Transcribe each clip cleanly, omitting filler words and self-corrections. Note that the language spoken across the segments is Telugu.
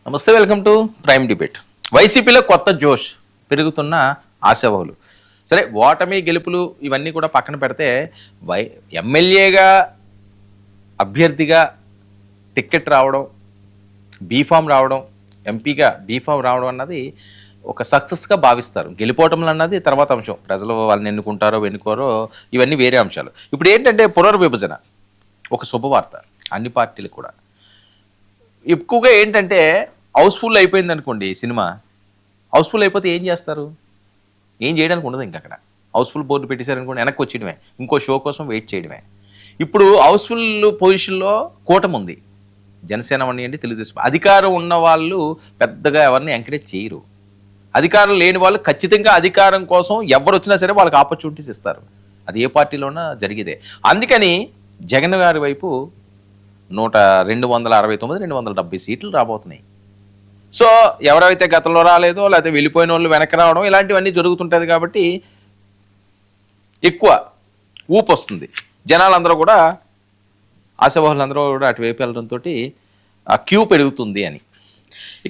నమస్తే, వెల్కమ్ టు ప్రైమ్ డిబేట్. వైసీపీలో కొత్త జోష్, పెరుగుతున్న ఆశావహులు. సరే, ఓటమి గెలుపులు ఇవన్నీ కూడా పక్కన పెడితే ఎమ్మెల్యేగా అభ్యర్థిగా టికెట్ రావడం, బీఫామ్ రావడం, ఎంపీగా బీఫామ్ రావడం అన్నది ఒక సక్సెస్గా భావిస్తారు. గెలిపోవటం అన్నది తర్వాత అంశం. ప్రజలు వాళ్ళని ఎన్నుకుంటారో వెన్నుకోరో ఇవన్నీ వేరే అంశాలు. ఇప్పుడు ఏంటంటే పునర్విభజన ఒక శుభవార్త అన్ని పార్టీలకు కూడా. ఎక్కువగా ఏంటంటే హౌస్ఫుల్ అయిపోయింది అనుకోండి, సినిమా హౌస్ఫుల్ అయిపోతే ఏం చేస్తారు? ఏం చేయడానికి ఉండదు. ఇంకా అక్కడ హౌస్ఫుల్ బోర్డు పెట్టేశారనుకోండి, వెనక్కి వచ్చేయడమే, ఇంకో షో కోసం వెయిట్ చేయడమే. ఇప్పుడు హౌస్ఫుల్ పొజిషన్లో కూటమి ఉంది. జనసేన అనియండి, తెలుగుదేశం. అధికారం ఉన్న వాళ్ళు పెద్దగా ఎవరిని ఎంకరేజ్ చేయరు. అధికారం లేని వాళ్ళు ఖచ్చితంగా అధికారం కోసం ఎవరు వచ్చినా సరే వాళ్ళకి ఆపర్చునిటీస్ ఇస్తారు. అది ఏ పార్టీలోనా జరిగేదే. అందుకని జగన్ గారి వైపు 269, 270 సీట్లు రాబోతున్నాయి. సో ఎవరైతే గతంలో రాలేదో లేకపోతే వెళ్ళిపోయిన వాళ్ళు వెనక్కి రావడం ఇలాంటివన్నీ జరుగుతుంటుంది. కాబట్టి ఎక్కువ ఊపు వస్తుంది. జనాలందరూ కూడా, ఆశావాహులందరూ కూడా అటువైపు వెళ్ళడంతో ఆ క్యూ పెరుగుతుంది అని.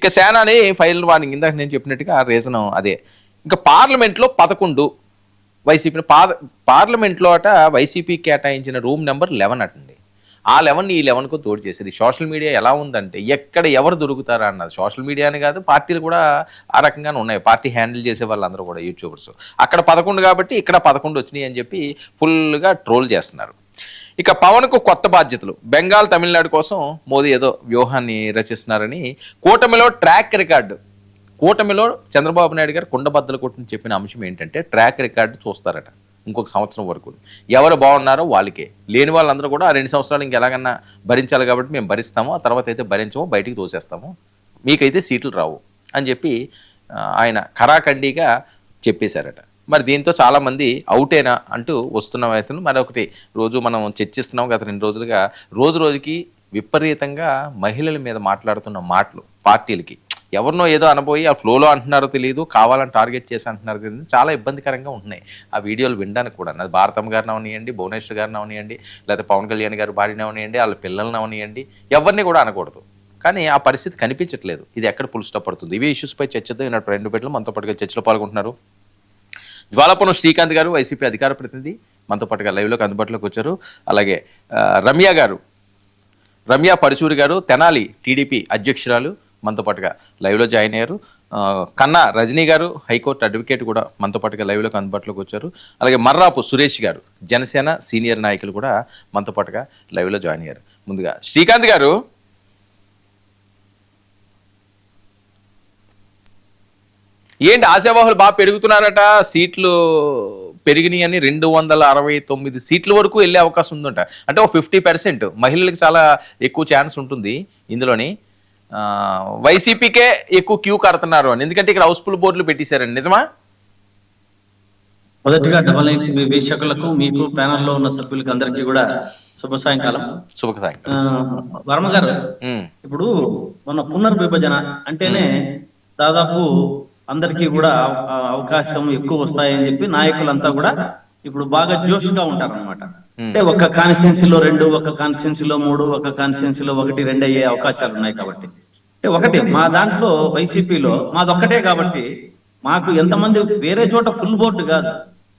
ఇక సేనాని ఫైనల్ వార్నింగ్, ఇందాక నేను చెప్పినట్టుగా రీజన్ అదే. ఇంకా పార్లమెంట్లో 11 వైసీపీ పార్లమెంట్లో అట వైసీపీ కేటాయించిన రూమ్ నెంబర్ 11 అటండి. ఆ 11 ఈ 11కు తోడు చేసేది. సోషల్ మీడియా ఎలా ఉందంటే ఎక్కడ ఎవరు దొరుకుతారా అన్నది. సోషల్ మీడియాని కాదు, పార్టీలు కూడా ఆ రకంగానే ఉన్నాయి. పార్టీ హ్యాండిల్ చేసే వాళ్ళందరూ కూడా యూట్యూబర్స్. అక్కడ 11 కాబట్టి ఇక్కడ 11 వచ్చినాయి అని చెప్పి ఫుల్గా ట్రోల్ చేస్తున్నారు. ఇక పవన్కు కొత్త బాధ్యతలు. బెంగాల్, తమిళనాడు కోసం మోదీ ఏదో వ్యూహాన్ని రచిస్తున్నారని కూటమిలో ట్రాక్ రికార్డు. కూటమిలో చంద్రబాబు నాయుడు గారు కుండబద్దలు కొట్టుని చెప్పిన అంశం ఏంటంటే ట్రాక్ రికార్డు చూస్తారట ఇంకొక సంవత్సరం వరకు. ఎవరు బాగున్నారో వాళ్ళకే, లేని వాళ్ళందరూ కూడా 2 సంవత్సరాలు ఇంకెలాగన్నా భరించాలి కాబట్టి మేము భరిస్తాము, ఆ తర్వాత అయితే భరించము, బయటికి తోసేస్తాము, మీకైతే సీట్లు రావు అని చెప్పి ఆయన ఖరాఖండిగా చెప్పేశారట. మరి దీంతో చాలామంది అవుటేనా అంటూ వస్తున్న వయసును మరొకటి రోజు మనం చర్చిస్తున్నాం. గత 2 రోజులుగా రోజు రోజుకి విపరీతంగా మహిళల మీద మాట్లాడుతున్న మాటలు పార్టీలకి. ఎవరినో ఏదో అనబోయి ఆ ఫ్లోలో అంటున్నారో తెలియదు, కావాలని టార్గెట్ చేసి అంటున్నారో తెలియదు, చాలా ఇబ్బందికరంగా ఉంటున్నాయి ఆ వీడియోలు వినడానికి కూడా. అది భారతమ్మ గారిని అవనియండి, భువనేశ్వర్ గారిని అవనియండి, లేకపోతే పవన్ కళ్యాణ్ గారి భార్యని అవనియండి, వాళ్ళ పిల్లల్ని అవనియండి, ఎవరిని కూడా అనకూడదు. కానీ ఆ పరిస్థితి కనిపించట్లేదు. ఇది ఎక్కడ ఫుల్ స్టాప్ పడుతుంది? ఇవే ఇష్యూస్పై చర్చిద్దాం. ఈనాడు రెండు బిడ్డలు మనతో పాటుగా చర్చలో పాల్గొంటున్నారు. జ్వాలాపురం శ్రీకాంత్ గారు, వైసీపీ అధికార ప్రతినిధి, మనతో పాటుగా లైవ్లోకి అందుబాటులోకి వచ్చారు. అలాగే రమ్య పరుచూరి గారు, తెనాలి టీడీపీ అధ్యక్షురాలు, మనతో పాటుగా లైవ్లో జాయిన్ అయ్యారు. కన్నా రజనీ గారు, హైకోర్టు అడ్వకేట్, కూడా మనతో పాటుగా లైవ్లోకి అందుబాటులోకి వచ్చారు. అలాగే మర్రాపు సురేష్ గారు, జనసేన సీనియర్ నాయకులు కూడా మనతో పాటుగా లైవ్లో జాయిన్ అయ్యారు. ముందుగా శ్రీకాంత్ గారు, ఏంటి ఆశావాహులు బాగా పెరుగుతున్నారట, సీట్లు పెరిగినాయి అని 269 సీట్ల వరకు వెళ్ళే అవకాశం ఉందంట. అంటే ఒక 50% మహిళలకు చాలా ఎక్కువ ఛాన్స్ ఉంటుంది ఇందులోని. వైసీపీకే ఎక్కువ క్యూ కడుతున్నారు అని, ఎందుకంటే ఇక్కడ హౌస్ఫుల్ బోర్డులు పెట్టేశారండి. నిజమా? మొదటిగా డబల్ నైన్ వీక్షకులకు, మీకు ప్యానల్లో ఉన్న సభ్యులకు అందరికీ కూడా శుభ సాయంకాలం. శుభ సాయంకాలం. వర్మ గారు, ఇప్పుడు మన పునర్విభజన అంటేనే దాదాపు అందరికీ కూడా అవకాశం ఎక్కువ వస్తాయని చెప్పి నాయకులంతా కూడా ఇప్పుడు బాగా జోష్గా ఉంటారు అనమాట. అంటే ఒక కాన్స్టిట్యున్సీలో 2, ఒక కాన్స్టిట్యున్సీలో 3, ఒక కాన్స్టిట్యున్సీలో 1, 2 అయ్యే అవకాశాలు ఉన్నాయి. కాబట్టి అంటే ఒకటి మా దాంట్లో వైసీపీలో మాదొక్కటే కాబట్టి మాకు ఎంతమంది వేరే చోట ఫుల్ బోర్డు కాదు.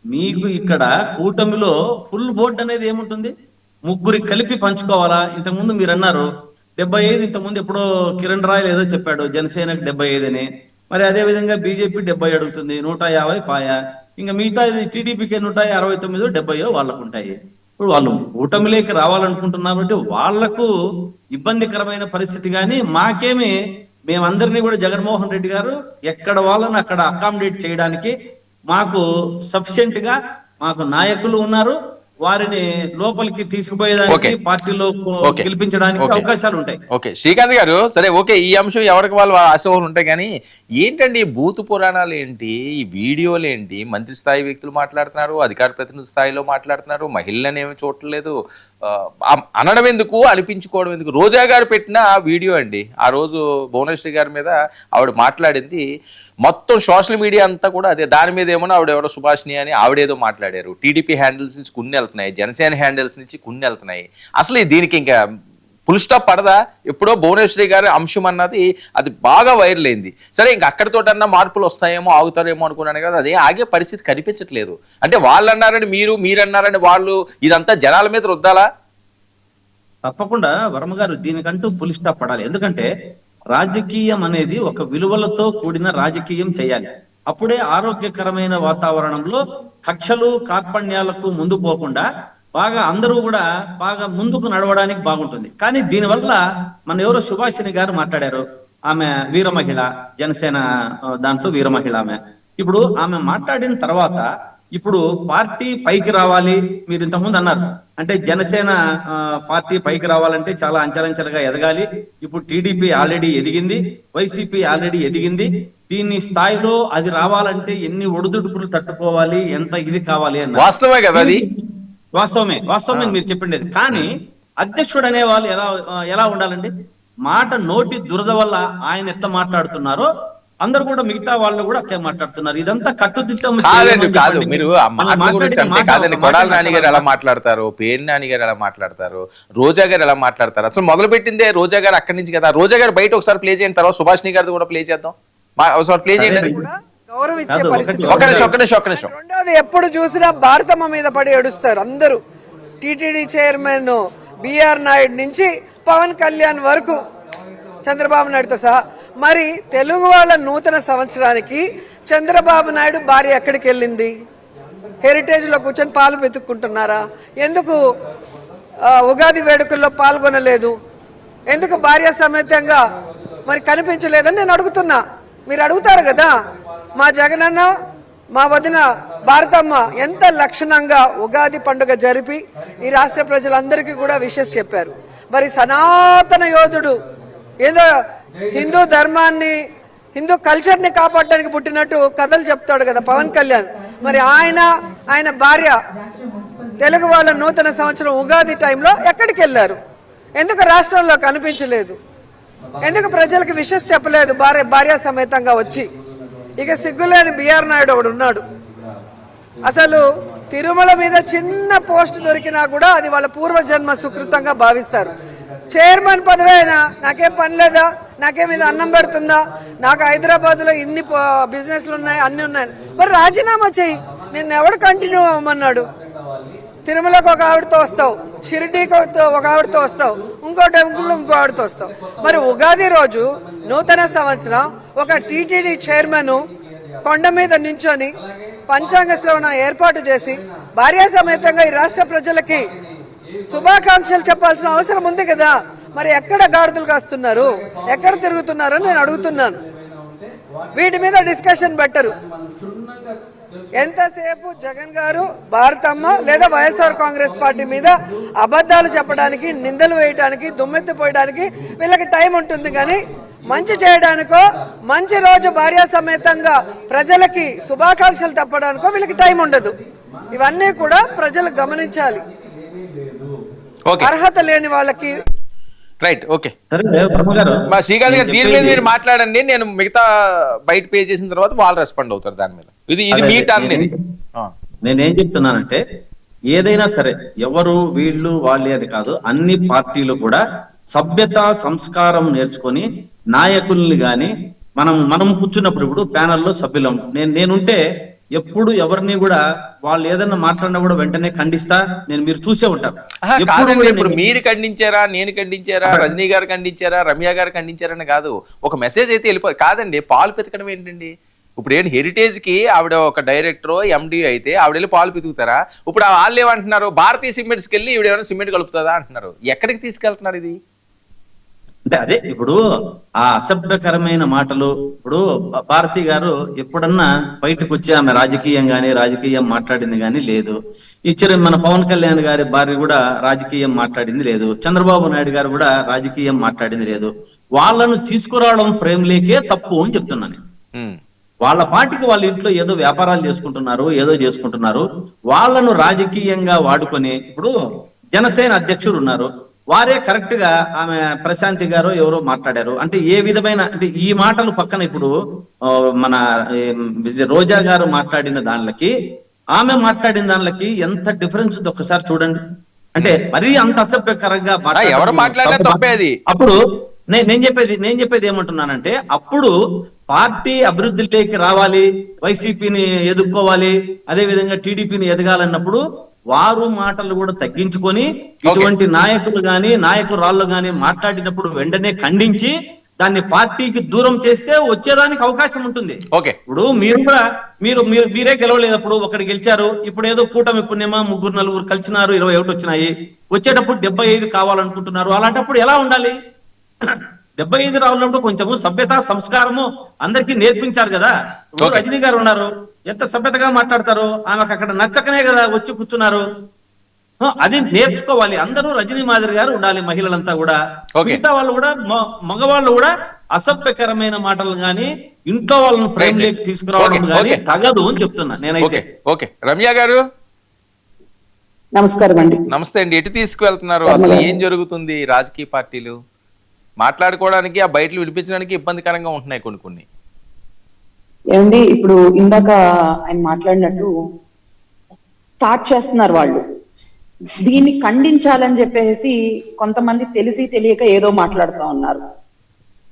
మీకు ఇక్కడ కూటమిలో ఫుల్ బోర్డు అనేది ఏముంటుంది? 3 కలిపి పంచుకోవాలా? ఇంతకుముందు మీరు అన్నారు 75, ఇంతకుముందు ఎప్పుడో కిరణ్ రాయల్ ఏదో చెప్పాడు జనసేనకు 75 అని. మరి అదే విధంగా బీజేపీ 70 అడుగుతుంది, 150 పాయ. ఇంకా మిగతా టీడీపీకి 169, 70 వాళ్ళకు ఉంటాయి. ఇప్పుడు వాళ్ళు కూటమిలోకి రావాలనుకుంటున్నారు కాబట్టి వాళ్లకు ఇబ్బందికరమైన పరిస్థితి. కానీ మాకేమి, మేమందరినీ కూడా జగన్మోహన్ రెడ్డి గారు ఎక్కడ వాళ్ళని అక్కడ అకామిడేట్ చేయడానికి మాకు సఫిషియెంట్ గా మాకు నాయకులు ఉన్నారు. వారిని లోపలికి తీసుకుపోయేదానికి, పార్టీలో గెలిపించడానికి అవకాశాలు ఉంటాయి. ఓకే శ్రీకాంత్ గారు, సరే ఓకే, ఈ అంశం ఎవరికి వాళ్ళు ఆశలు ఉంటాయి. కానీ ఏంటండి భూత పురాణాలు ఏంటి, ఈ వీడియోలు ఏంటి? మంత్రి స్థాయి వ్యక్తులు మాట్లాడుతున్నారు, అధికార ప్రతినిధి స్థాయిలో మాట్లాడుతున్నారు, మహిళలను ఏమి చూడలేదు. అనడం ఎందుకు, అనిపించుకోవడం ఎందుకు? రోజా గారు పెట్టిన వీడియో అండి, ఆ రోజు భువనేశ్వరి గారి మీద ఆవిడ మాట్లాడింది మొత్తం సోషల్ మీడియా అంతా కూడా అదే. దాని మీద ఏమో ఆవిడెవరో సుభాష్ని అని ఆవిడేదో మాట్లాడారు. టీడీపీ హ్యాండిల్స్ నుంచి కొన్ని వెళ్తున్నాయి, జనసేన హ్యాండిల్స్ నుంచి కొన్ని వెళ్తున్నాయి. అసలు దీనికి ఇంకా ఫుల్ స్టాప్ పడదా? ఎప్పుడో భువనేశ్వరి గారి అంశం అన్నది అది బాగా వైరల్ అయింది. సరే ఇంక అక్కడితోటన్నా మార్పులు వస్తాయేమో, ఆగుతారేమో అనుకున్నాను కదా, అదే ఆగే పరిస్థితి కనిపించట్లేదు. అంటే వాళ్ళు అన్నారని మీరన్నారని వాళ్ళు ఇదంతా జనాల మీద రుద్దాలా? తప్పకుండా వర్మ గారు దీనికంటూ ఫుల్ స్టాప్ పడాలి. ఎందుకంటే రాజకీయం అనేది ఒక విలువలతో కూడిన రాజకీయం చేయాలి. అప్పుడే ఆరోగ్యకరమైన వాతావరణంలో కక్షలు కార్పణ్యాలకు ముందు పోకుండా బాగా అందరూ కూడా బాగా ముందుకు నడవడానికి బాగుంటుంది. కానీ దీనివల్ల మన ఎవరో సుభాషిణి గారు మాట్లాడారు. ఆమె వీర మహిళ, జనసేన దాంట్లో వీర మహిళ ఆమె. ఇప్పుడు ఆమె మాట్లాడిన తర్వాత ఇప్పుడు పార్టీ పైకి రావాలి. మీరు ఇంతకుముందు అన్నారు అంటే జనసేన పార్టీ పైకి రావాలంటే చాలా అంచెలంచెలుగా ఎదగాలి. ఇప్పుడు టీడీపీ ఆల్రెడీ ఎదిగింది, వైసీపీ ఆల్రెడీ ఎదిగింది. దీన్ని స్థాయిలో అది రావాలంటే ఎన్ని ఒడిదుడుకులు తట్టుకోవాలి, ఎంత ఇది కావాలి అన్న వాస్తవమే కదా, అది వాస్తవమే మీరు చెప్పిండేది. కానీ అధ్యక్షుడు అనే వాళ్ళు ఎలా ఉండాలండి? మాట నోటి దురద వల్ల ఆయన ఎట్లా మాట్లాడుతున్నారో అందరు కూడా మిగతా వాళ్ళు కూడా అట్లే మాట్లాడుతున్నారు. ఇదంతా కట్టుదిట్టం కాదు. మీరు ఆ మాటల గురించి అంటే కాదండి, కొడాలి నాని గారు ఎలా మాట్లాడతారు, పేరు నాని గారు ఎలా మాట్లాడతారు, రోజా గారు ఎలా మాట్లాడతారు, అసలు మొదలు పెట్టిందే రోజా గారు అక్కడి నుంచి కదా. రోజా గారు బయట ఒకసారి ప్లే చేయండి, తర్వాత సుభాష్ని గారిది కూడా ప్లే చేద్దాం. ఒకసారి ప్లే చేయండి. గౌరవించే పరిస్థితి. ఒక్క నిమిషం. రెండోది, ఎప్పుడు చూసినా భారతమ్మ మీద పడి ఏడుస్తారు అందరూ. టిటిడి చైర్మన్ బిఆర్ నాయుడు నుంచి పవన్ కళ్యాణ్ వరకు, చంద్రబాబు నాయుడుతో సహా. మరి తెలుగు వాళ్ళ నూతన సంవత్సరానికి చంద్రబాబు నాయుడు భార్య ఎక్కడికి వెళ్ళింది? హెరిటేజ్ లో కూర్చొని పాలు వెతుక్కుంటున్నారా? ఎందుకు ఉగాది వేడుకల్లో పాల్గొనలేదు? ఎందుకు భార్య సమేతంగా మరి కనిపించలేదని నేను అడుగుతున్నా. మీరు అడుగుతారు కదా. మా జగనన్న, మా వదిన భారతమ్మ ఎంత లక్షణంగా ఉగాది పండుగ జరిపి ఈ రాష్ట్ర ప్రజలందరికీ కూడా విషెస్ చెప్పారు. మరి సనాతన యోధుడు ఏదో హిందూ ధర్మాన్ని, హిందూ కల్చర్ ని కాపాడడానికి పుట్టినట్టు కథలు చెప్తాడు కదా పవన్ కళ్యాణ్. మరి ఆయన భార్య తెలుగు వాళ్ళ నూతన సంవత్సరం ఉగాది టైంలో ఎక్కడికి వెళ్ళారు? ఎందుకు రాష్ట్రంలో కనిపించలేదు? ఎందుకు ప్రజలకు విషెస్ చెప్పలేదు భార్య సమేతంగా వచ్చి? ఇక సిగ్గులేని బిఆర్ నాయుడు ఒకడు ఉన్నాడు. అసలు తిరుమల మీద చిన్న పోస్ట్ దొరికినా కూడా అది వాళ్ళ పూర్వజన్మ సుకృతంగా భావిస్తారు. చైర్మన్ పదవి అయినా నాకేం పని లేదా, నాకేం ఇది అన్నం పెడుతుందా, నాకు హైదరాబాద్ లో ఇన్ని బిజినెస్లు ఉన్నాయి, అన్ని ఉన్నాయి. మరి రాజీనామా చెయ్యి. నిన్ను ఎవడు కంటిన్యూ అవ్వమన్నాడు? తిరుమలకు ఒక ఆవిడతో వస్తావు, షిరిడీకి ఒక ఆవిడతో వస్తావు, ఇంకో టెంపుల్లో ఇంకో ఆవిడతో వస్తావు. మరి ఉగాది రోజు నూతన సంవత్సరం ఒక టీటీడీ చైర్మన్ కొండ మీద నించొని పంచాంగ శ్రవణం ఏర్పాటు చేసి భార్య సమేతంగా ఈ రాష్ట్ర ప్రజలకి శుభాకాంక్షలు చెప్పాల్సిన అవసరం ఉంది కదా. మరి ఎక్కడ గాడిదలు కాస్తున్నారు, ఎక్కడ తిరుగుతున్నారు అని నేను అడుగుతున్నాను. వీటి మీద డిస్కషన్ పెట్టరు. ఎంతసేపు జగన్ గారు, భారతమ్మ లేదా వైఎస్ఆర్ కాంగ్రెస్ పార్టీ మీద అబద్ధాలు చెప్పడానికి, నిందలు వేయడానికి, దుమ్మెత్తిపోయడానికి వీళ్ళకి టైం ఉంటుంది. కానీ మంచి చేయడానికో, మంచి రోజు భార్య సమేతంగా ప్రజలకి శుభాకాంక్షలు తప్పడానికో వీళ్ళకి టైం ఉండదు. ఇవన్నీ కూడా ప్రజలు గమనించాలి. అర్హత లేని వాళ్ళకి రైట్. ఓకే, మా శ్రీకాంత్ గారు దీని మీద మీరు మాట్లాడండి. నేను మిగతా బయట పే చేసిన తర్వాత వాళ్ళు రెస్పాండ్ అవుతారు దాని మీద. ఇది మీ టర్న్. ఇది నేనేం చెప్తున్నానంటే, ఏదైనా సరే ఎవరు వీళ్ళు వాళ్ళే అని కాదు, అన్ని పార్టీలు కూడా సభ్యత సంస్కారం నేర్చుకొని నాయకుల్ని గాని మనం కూర్చున్నప్పుడు ఇప్పుడు ప్యానల్లో సభ్యులం నేనుంటే ఎప్పుడు ఎవరిని కూడా వాళ్ళు ఏదన్నా మాట్లాడినా కూడా వెంటనే ఖండిస్తా. మీరు చూసే ఉంటారు. ఇప్పుడు మీరు ఖండించారా, నేను ఖండించారా, రజనీ గారు ఖండించారా, రమ్య గారు ఖండించారని కాదు, ఒక మెసేజ్ అయితే వెళ్ళిపోయి కాదండి. పాలు పెతకడం ఏంటండి? ఇప్పుడు ఏంటి, హెరిటేజ్ కి ఆవిడ ఒక డైరెక్టర్ ఎండి అయితే ఆవిడ వెళ్ళి పాలు పితుకుతారా? ఇప్పుడు వాళ్ళు ఏమంటున్నారు, భారతీయ సిమెంట్స్కి వెళ్ళి ఈవిడ ఏమైనా సిమెంట్ కలుపుతుందా అంటున్నారు. ఎక్కడికి తీసుకెళ్తున్నారు ఇది? అంటే అదే ఇప్పుడు ఆ అసభ్యకరమైన మాటలు. ఇప్పుడు భారతి గారు ఎప్పుడన్నా బయటకు వచ్చి ఆమె రాజకీయం మాట్లాడింది కానీ లేదు. ఇచ్చిన మన పవన్ కళ్యాణ్ గారి భార్య కూడా రాజకీయం మాట్లాడింది లేదు. చంద్రబాబు నాయుడు గారు కూడా రాజకీయం మాట్లాడింది లేదు. వాళ్ళను తీసుకురావడం ఫ్రేమ్ లేకే తప్పు అని చెప్తున్నాను. వాళ్ళ పార్టీకి వాళ్ళ ఇంట్లో ఏదో వ్యాపారాలు చేసుకుంటున్నారు. వాళ్ళను రాజకీయంగా వాడుకొని ఇప్పుడు జనసేన అధ్యక్షుడు ఉన్నారు, వారే కరెక్ట్ గా ఆమె ప్రశాంతి గారు ఎవరో మాట్లాడారు. అంటే ఏ విధమైన అంటే ఈ మాటలు పక్కన ఇప్పుడు మన రోజా గారు మాట్లాడిన దానిలకి ఆమె మాట్లాడిన దానిలకి ఎంత డిఫరెన్స్ ఉంది ఒక్కసారి చూడండి. అంటే మరీ అంత అసభ్యకరంగా ఎవరు మాట్లాడినా తప్పే అది. అప్పుడు నేను చెప్పేది ఏమంటున్నానంటే, అప్పుడు పార్టీ అభివృద్ధిలోకి రావాలి, వైసీపీని ఎదుర్కోవాలి, అదే విధంగా టీడీపీని ఎదగాలన్నప్పుడు వారు మాటలు కూడా తగ్గించుకొని ఇటువంటి నాయకులు గాని నాయకురాళ్ళు గాని మాట్లాడినప్పుడు వెంటనే ఖండించి దాన్ని పార్టీకి దూరం చేస్తే వచ్చేదానికి అవకాశం ఉంటుంది. ఇప్పుడు మీరు కూడా మీరే గెలవలేనప్పుడు ఒకటి గెలిచారు, ఇప్పుడు ఏదో కూటమి పుణ్యమా 3-4 కలిసినారు, 21 వచ్చినాయి, వచ్చేటప్పుడు 75 కావాలనుకుంటున్నారు. అలాంటప్పుడు ఎలా ఉండాలి? 75 రావాలంటే కొంచెము సభ్యత సంస్కారము అందరికీ నేర్పించారు కదా. రజనీ గారు ఉన్నారు, ఎంత సభ్యతగా మాట్లాడతారు, ఆమెకు అక్కడ నచ్చకనే కదా వచ్చి కూర్చున్నారు. అది నేర్చుకోవాలి. అందరూ రజనీ మాదిరి గారు ఉండాలి, మహిళలంతా కూడా. మిగతా వాళ్ళు కూడా మగవాళ్ళు కూడా అసభ్యకరమైన మాటలు గాని ఇంట్లో వాళ్ళని ఫ్రేమ్ లేకి తీసుకురావడం గాని తగదు అని చెప్తున్నా నేనైతే. ఓకే రమ్య గారు నమస్కారం అండి. నమస్తే అండి. ఎటు తీసుకువెళ్తున్నారు? అసలు ఏం జరుగుతుంది? రాజకీయ పార్టీలు మాట్లాడుకోవడానికి, ఆ బయటలు వినిపించడానికి ఇబ్బందికరంగా ఉంటున్నాయి కొన్ని. ఏమండి, ఇప్పుడు ఇందాక ఆయన మాట్లాడినట్టు స్టార్ట్ చేస్తున్నారు వాళ్ళు. దీన్ని ఖండించాలని చెప్పేసి కొంతమంది తెలిసి తెలియక ఏదో మాట్లాడుతూ ఉన్నారు.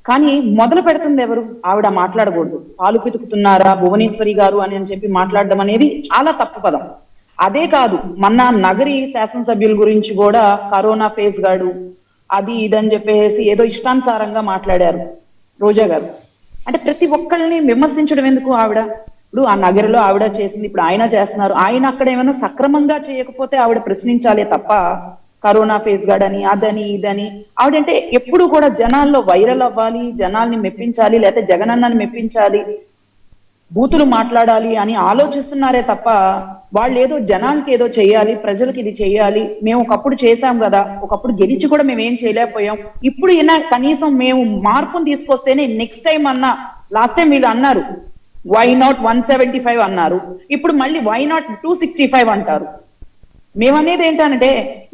కానీ మొదలు పెడుతుంది ఎవరు? ఆవిడ మాట్లాడకూడదు. పాలు పితుకుతున్నారా భువనేశ్వరి గారు అని చెప్పి మాట్లాడడం అనేది చాలా తప్పు పదం. అదే కాదు, మొన్న నగరి శాసనసభ్యుల గురించి కూడా కరోనా ఫేస్ గాడు అది ఇదని చెప్పేసి ఏదో ఇష్టానుసారంగా మాట్లాడారు రోజా గారు. అంటే ప్రతి ఒక్కళ్ళని విమర్శించడం ఎందుకు? ఆవిడ ఇప్పుడు ఆ నగరిలో ఆవిడ చేసింది, ఇప్పుడు ఆయన చేస్తున్నారు. ఆయన అక్కడ ఏమైనా సక్రమంగా చేయకపోతే ఆవిడ ప్రశ్నించాలే తప్ప కరోనా ఫేస్ గార్డ్ అని అదని ఇదని ఆవిడంటే ఎప్పుడు కూడా జనాల్లో వైరల్ అవ్వాలి, జనాల్ని మెప్పించాలి, లేకపోతే జగనన్నని మెప్పించాలి, బూతులు మాట్లాడాలి అని ఆలోచిస్తున్నారే తప్ప వాళ్ళు ఏదో జనానికి ఏదో చెయ్యాలి, ప్రజలకు ఇది చెయ్యాలి, మేము ఒకప్పుడు చేశాం కదా, ఒకప్పుడు గెలిచి కూడా మేము ఏం చేయలేకపోయాం, ఇప్పుడు కనీసం మేము మార్పును తీసుకొస్తేనే నెక్స్ట్ టైం అన్నా. లాస్ట్ టైం వీళ్ళు అన్నారు వై నాట్ 175 అన్నారు, ఇప్పుడు మళ్ళీ వై నాట్ 265 అంటారు. మేమనేది ఏంటంటే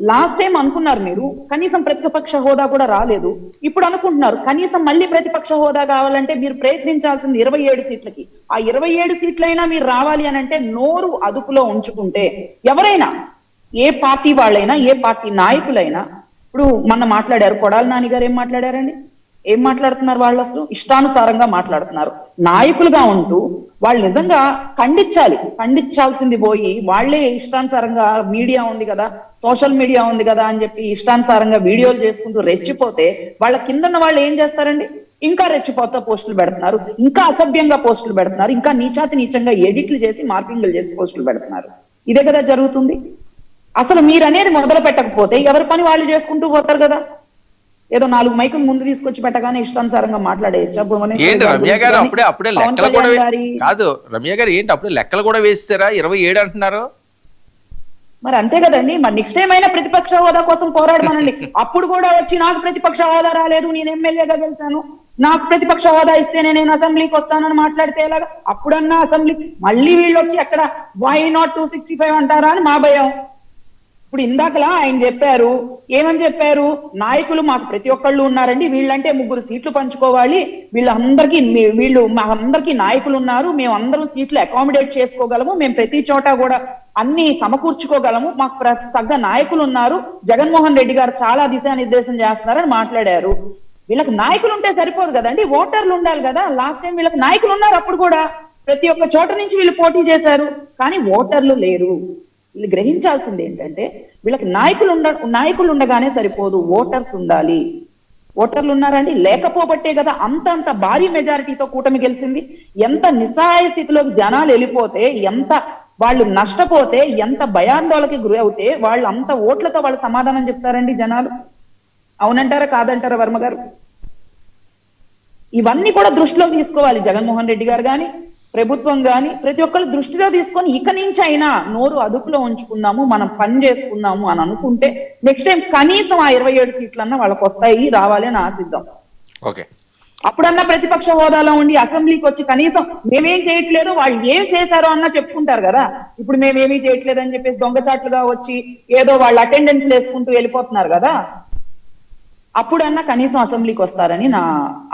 లాస్ట్ టైం అనుకున్నారు మీరు కనీసం ప్రతిపక్ష హోదా కూడా రాలేదు, ఇప్పుడు అనుకుంటున్నారు కనీసం మళ్ళీ ప్రతిపక్ష హోదా కావాలంటే మీరు ప్రయత్నించాల్సింది 27 సీట్లకి. ఆ 27 సీట్లైనా మీరు రావాలి అని అంటే నోరు అదుపులో ఉంచుకుంటే ఎవరైనా, ఏ పార్టీ వాళ్ళైనా, ఏ పార్టీ నాయకులైనా. ఇప్పుడు మొన్న మాట్లాడారు కొడాలి నాని గారు, ఏం మాట్లాడారండి? ఏం మాట్లాడుతున్నారు వాళ్ళు? అసలు ఇష్టానుసారంగా మాట్లాడుతున్నారు. నాయకులుగా ఉంటూ వాళ్ళు నిజంగా ఖండించాల్సింది పోయి వాళ్లే ఇష్టానుసారంగా మీడియా ఉంది కదా, సోషల్ మీడియా ఉంది కదా అని చెప్పి ఇష్టానుసారంగా వీడియోలు చేసుకుంటూ రెచ్చిపోతే వాళ్ళ కిందన్న వాళ్ళు ఏం చేస్తారండి? ఇంకా రెచ్చిపోతా పోస్టులు పెడుతున్నారు, ఇంకా అసభ్యంగా పోస్టులు పెడుతున్నారు, ఇంకా నీచంగా ఎడిట్లు చేసి మార్కింగ్లు చేసి పోస్టులు పెడుతున్నారు. ఇదే కదా జరుగుతుంది. అసలు మీరనేది మొదలు పెట్టకపోతే ఎవరి పని వాళ్ళు చేసుకుంటూ పోతారు కదా. ఏదో 4 మైకులు ముందు తీసుకొచ్చి పెట్టగానే ఇష్టానుసారంగా మాట్లాడేయచ్చా? ఏంటి రమ్య గారు అప్పుడే లెక్కలు కూడా కాదు, రమ్య గారు ఏంటి అప్పుడే లెక్కలు కూడా వేసారా? 27 అంటున్నారు. మరి అంతే కదండి. మరి నెక్స్ట్ టైం అయినా ప్రతిపక్ష హోదా కోసం పోరాడమనండి. అప్పుడు కూడా వచ్చి నాకు ప్రతిపక్ష హోదా రాలేదు, నేను ఎమ్మెల్యేగా గెలిచాను, నాకు ప్రతిపక్ష హోదా ఇస్తేనే నేను అసెంబ్లీకి వస్తానని మాట్లాడితే ఎలాగా? అప్పుడన్నా అసెంబ్లీ మళ్ళీ వీళ్ళు వచ్చి అక్కడ వై నాట్ 265 అంటారా అని మా భయం. ఇప్పుడు ఇందాకలా ఆయన చెప్పారు, ఏమని చెప్పారు? నాయకులు మాకు ప్రతి ఒక్కళ్ళు ఉన్నారండి, వీళ్ళంటే 3 సీట్లు పంచుకోవాలి, మా అందరికీ నాయకులు ఉన్నారు, మేము అందరం సీట్లు అకామిడేట్ చేసుకోగలము, మేము ప్రతి చోట కూడా అన్ని సమకూర్చుకోగలము, మాకు తగ్గ నాయకులు ఉన్నారు, జగన్మోహన్ రెడ్డి గారు చాలా దిశానిర్దేశం చేస్తున్నారని మాట్లాడారు. వీళ్ళకి నాయకులు ఉంటే సరిపోదు కదండి, ఓటర్లు ఉండాలి కదా. లాస్ట్ టైం వీళ్ళకి నాయకులు ఉన్నారు, అప్పుడు కూడా ప్రతి ఒక్క చోట నుంచి వీళ్ళు పోటీ చేశారు, కానీ ఓటర్లు లేరు. వీళ్ళు గ్రహించాల్సింది ఏంటంటే వీళ్ళకి నాయకులు ఉండగానే సరిపోదు, ఓటర్స్ ఉండాలి. ఓటర్లు ఉన్నారండి, లేకపోబట్టే కదా అంత భారీ మెజారిటీతో కూటమి గెలిచింది. ఎంత నిస్సహాయ స్థితిలోకి జనాలు వెళ్ళిపోతే, ఎంత వాళ్ళు నష్టపోతే, ఎంత భయాందోళనకి గురి అవుతే వాళ్ళు అంత ఓట్లతో వాళ్ళు సమాధానం చెప్తారండి జనాలు? అవునంటారా కాదంటారా వర్మ గారు? ఇవన్నీ కూడా దృష్టిలో తీసుకోవాలి జగన్మోహన్ రెడ్డి గారు కానీ, ప్రభుత్వం కానీ, ప్రతి ఒక్కళ్ళు దృష్టిలో తీసుకొని ఇక నుంచి అయినా నోరు అదుపులో ఉంచుకుందాము, మనం పని చేసుకుందాము అని అనుకుంటే నెక్స్ట్ టైం కనీసం ఆ 27 సీట్లన్నా వాళ్ళకి వస్తాయి, రావాలి అని ఆశిద్దాం. అప్పుడన్నా ప్రతిపక్ష హోదాలో ఉండి అసెంబ్లీకి వచ్చి కనీసం మేమేం చేయట్లేదు, వాళ్ళు ఏం చేశారో అన్నా చెప్పుకుంటారు కదా. ఇప్పుడు మేమేమీ చేయట్లేదు అని చెప్పేసి దొంగచాట్లుగా వచ్చి ఏదో వాళ్ళు అటెండెన్స్ వేసుకుంటూ వెళ్ళిపోతున్నారు కదా. అప్పుడన్నా కనీసం అసెంబ్లీకి వస్తారని నా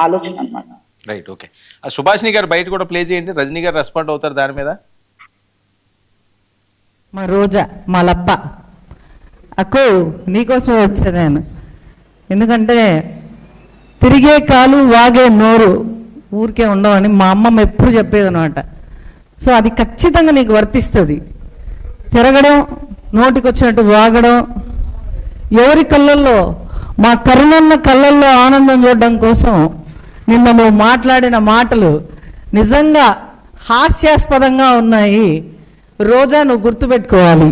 ఆలోచన అన్నమాట. Right, okay. సుభాషిణి గారు బయట కూడా ప్లే చేయండి, రజనీ గారు రెస్పాండ్ అవుతారు దాని మీద. మా రోజా మా లప్ప అక్కో నీకోసం వచ్చా నేను. ఎందుకంటే తిరిగే కాలు వాగే నోరు ఊరికే ఉండవని మా అమ్మమ్మ ఎప్పుడు చెప్పేది అనమాట. సో అది ఖచ్చితంగా నీకు వర్తిస్తుంది. తిరగడం, నోటికి వచ్చినట్టు వాగడం, ఎవరి కళ్ళల్లో, మా కరుణన్న కళ్ళల్లో ఆనందం చూడడం కోసం నిన్న నువ్వు మాట్లాడిన మాటలు నిజంగా హాస్యాస్పదంగా ఉన్నాయి. రోజా నువ్వు గుర్తుపెట్టుకోవాలి.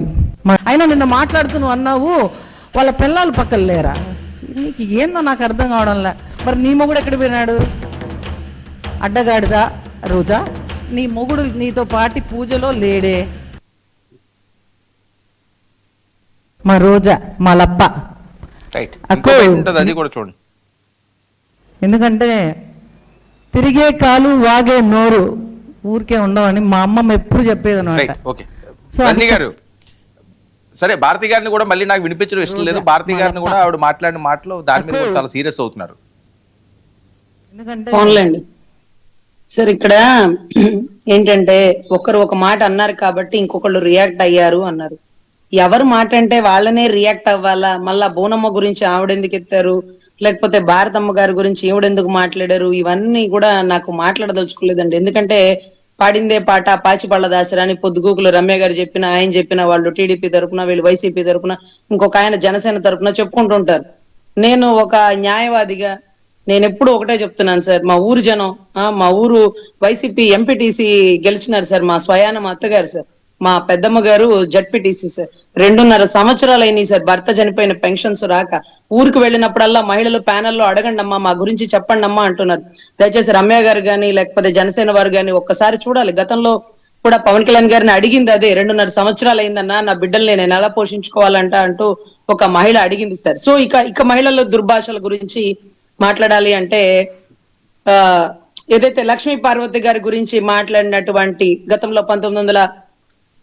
అయినా నిన్న మాట్లాడుతూ నువ్వు అన్నావు వాళ్ళ పిల్లలు పక్కన లేరా. నీకు ఏందో నాకు అర్థం కావడంలే. మరి నీ మొగుడు ఎక్కడ పోయినాడు? అడ్డగాడిదా రోజా? నీ మొగుడు నీతో పాటి పూజలో లేడే? మా రోజా, మా లప్ప. రైట్, అక్కో అది కూడా చూడండి. ఎందుకంటే తిరిగే కాలు వాగే నోరు ఊరికే ఉండవని మా అమ్మమ్మ ఎప్పుడు చెప్పేది అనమాట. ఓకే రజనీ గారు, సరే భారతి గారిని కూడా మళ్ళీ నాకు వినిపించడం ఇష్టం లేదు. భారతి గారిని కూడా ఆవిడ మాట్లాడిన మాటలు దాని మీద చాలా సీరియస్ అవుతున్నారు. అవునులేండి సార్, ఇక్కడ ఏంటంటే ఒకరు ఒక మాట అన్నారు కాబట్టి ఇంకొకళ్ళు రియాక్ట్ అయ్యారు అన్నారు. ఎవరు మాట అంటే వాళ్ళనే రియాక్ట్ అవ్వాలా? మళ్ళా బోనమ్మ గురించి ఆవిడెందుకు ఎత్తారు, లేకపోతే భారతమ్మ గారి గురించి ఈవిడెందుకు మాట్లాడారు, ఇవన్నీ కూడా నాకు మాట్లాడదలుచుకోలేదండి. ఎందుకంటే పాడిందే పాట పాచిపళ్ళ దాసరాని పొద్దుగూకులు రమ్య గారు చెప్పిన, ఆయన చెప్పిన, వాళ్ళు టీడీపీ తరపున, వీళ్ళు వైసీపీ తరపున, ఇంకొక ఆయన జనసేన తరపున చెప్పుకుంటుంటారు. నేను ఒక న్యాయవాదిగా నేను ఎప్పుడు ఒకటే చెప్తున్నాను సార్, మా ఊరు జనం, మా ఊరు వైసీపీ ఎంపీటీసీ గెలిచినారు సార్, మా స్వయాన మా అత్తగారు సార్, మా పెద్దమ్మ గారు జడ్పీటీసీ సార్. 2.5 సంవత్సరాలు అయినాయి సార్ భర్త చనిపోయిన పెన్షన్స్ రాక. ఊరికి వెళ్ళినప్పుడల్లా మహిళలు ప్యానెల్లో అడగండి అమ్మా, మా గురించి చెప్పండి అమ్మా అంటున్నారు. దయచేసి రమ్య గారు కానీ లేకపోతే జనసేన వారు కానీ ఒక్కసారి చూడాలి. గతంలో కూడా పవన్ కళ్యాణ్ గారిని అడిగింది అదే, 2.5 సంవత్సరాలు అయిందన్నా, నా బిడ్డల్ని నేను ఎలా పోషించుకోవాలంట అంటూ ఒక మహిళ అడిగింది సార్. సో ఇక మహిళల దుర్భాషల గురించి మాట్లాడాలి అంటే ఏదైతే లక్ష్మీ పార్వతి గారి గురించి మాట్లాడినటువంటి గతంలో 1900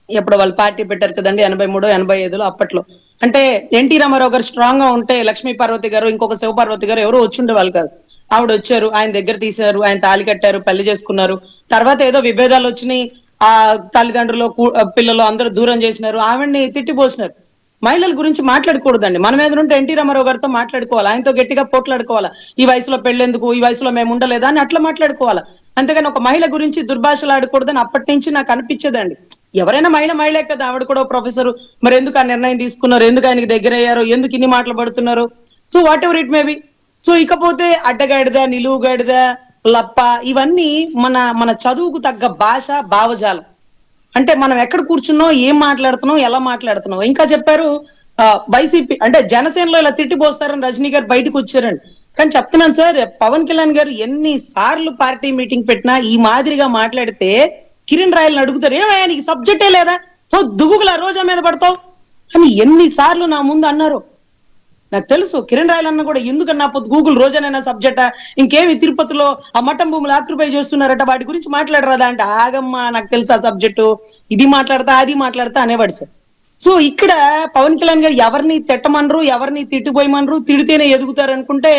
ఎప్పుడు వాళ్ళు పార్టీ పెట్టారు కదండి, 83, 85లో అప్పట్లో, అంటే ఎన్టీ రామారావు గారు స్ట్రాంగ్ గా ఉంటే లక్ష్మీ పార్వతి గారు ఇంకొక శివపార్వతి గారు ఎవరు వచ్చుండే వాళ్ళు కాదు. ఆవిడ వచ్చారు, ఆయన దగ్గర తీశారు, ఆయన తాళి కట్టారు, పెళ్లి చేసుకున్నారు. తర్వాత ఏదో విభేదాలు వచ్చినాయి, ఆ తల్లిదండ్రులు పిల్లలు అందరూ దూరం చేసినారు, ఆవిడ్ని తిట్టిపోసినారు. మహిళల గురించి మాట్లాడకూడదండి. మన మీద నుండి ఎన్టీ రామారావు గారితో మాట్లాడుకోవాలి, ఆయనతో గట్టిగా పోట్లాడుకోవాలా, ఈ వయసులో పెళ్ళెందుకు, ఈ వయసులో మేము ఉండలేదా అని అట్లా మాట్లాడుకోవాలా. అంతేగాని ఒక మహిళ గురించి దుర్భాషలు ఆడకూడదని అప్పటి నుంచి నాకు అనిపించేదండి. ఎవరైనా మహిళే కదా, ఆవిడ కూడా ప్రొఫెసర్, మరి ఎందుకు ఆ నిర్ణయం తీసుకున్నారు, ఎందుకు ఆయనకి దగ్గర అయ్యారు, ఎందుకు ఇన్ని మాటలు పడుతున్నారు, so what ever it may be. So ఇకపోతే అడ్డగాడిద, నిలువుగాడిద, లప్ప, ఇవన్నీ మన చదువుకు తగ్గ భాష, భావజాలం. అంటే మనం ఎక్కడ కూర్చున్నాం, ఏం మాట్లాడుతున్నాం, ఎలా మాట్లాడుతున్నాం. ఇంకా చెప్పారు వైసీపీ అంటే జనసేనలో ఇలా తిట్టిపోస్తారని రజనీ గారు బయటకు వచ్చారండి. కానీ చెప్తున్నాను సార్, పవన్ కళ్యాణ్ గారు ఎన్ని సార్లు పార్టీ మీటింగ్ పెట్టినా ఈ మాదిరిగా మాట్లాడితే కిరణ్ రాయల్ని అడుగుతారు, ఏమయ్యా నీకు సబ్జెక్టే లేదా, దుగుగుల రోజా మీద పడతావు అని ఎన్నిసార్లు నా ముందు అన్నారు. నాకు తెలుసు కిరణ్ రాయల్ అన్న కూడా ఎందుకన్నా గూగుల్ రోజానైనా సబ్జెక్టా, ఇంకేమి తిరుపతిలో ఆ మఠం భూములు ఆక్యుపై చేస్తున్నారట, వాటి గురించి మాట్లాడరాదా అంటే, ఆగమ్మా నాకు తెలుసు ఆ సబ్జెక్టు, ఇది మాట్లాడతా అది మాట్లాడతా అనేవాడు సార్. సో ఇక్కడ పవన్ కళ్యాణ్ గారు ఎవరిని తిట్టమనరు, ఎవరిని తిట్టిపోయమనరు, తిడితేనే ఎదుగుతారు అనుకుంటే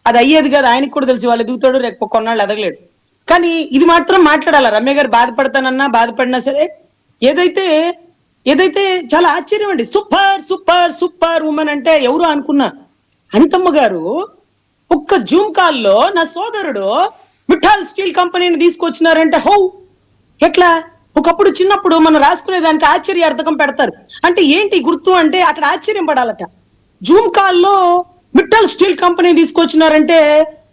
అది అయ్యేది కాదు. ఆయనకు కూడా తెలుసు వాళ్ళు ఎదుగుతాడు, రేపు కొన్నాళ్ళు ఎదగలేడు. కానీ ఇది మాత్రం మాట్లాడాల. రమ్య గారు బాధపడతానన్నా బాధపడినా సరే, ఏదైతే చాలా ఆశ్చర్యం అండి. సూపర్ సూపర్ సూపర్ ఉమెన్ అంటే ఎవరు అనుకున్నా, అనితమ్మ గారు ఒక్క జూమ్ కాల్లో నా సోదరుడు మిఠాల్ స్టీల్ కంపెనీని తీసుకొచ్చినారంటే హౌ, ఎట్లా? ఒకప్పుడు చిన్నప్పుడు మనం రాసుకునేదానికి ఆశ్చర్యార్థకం పెడతారు. అంటే ఏంటి గుర్తు అంటే అక్కడ ఆశ్చర్యం పడాలట. జూమ్ కాల్లో మిఠాల్ స్టీల్ కంపెనీ తీసుకొచ్చినారంటే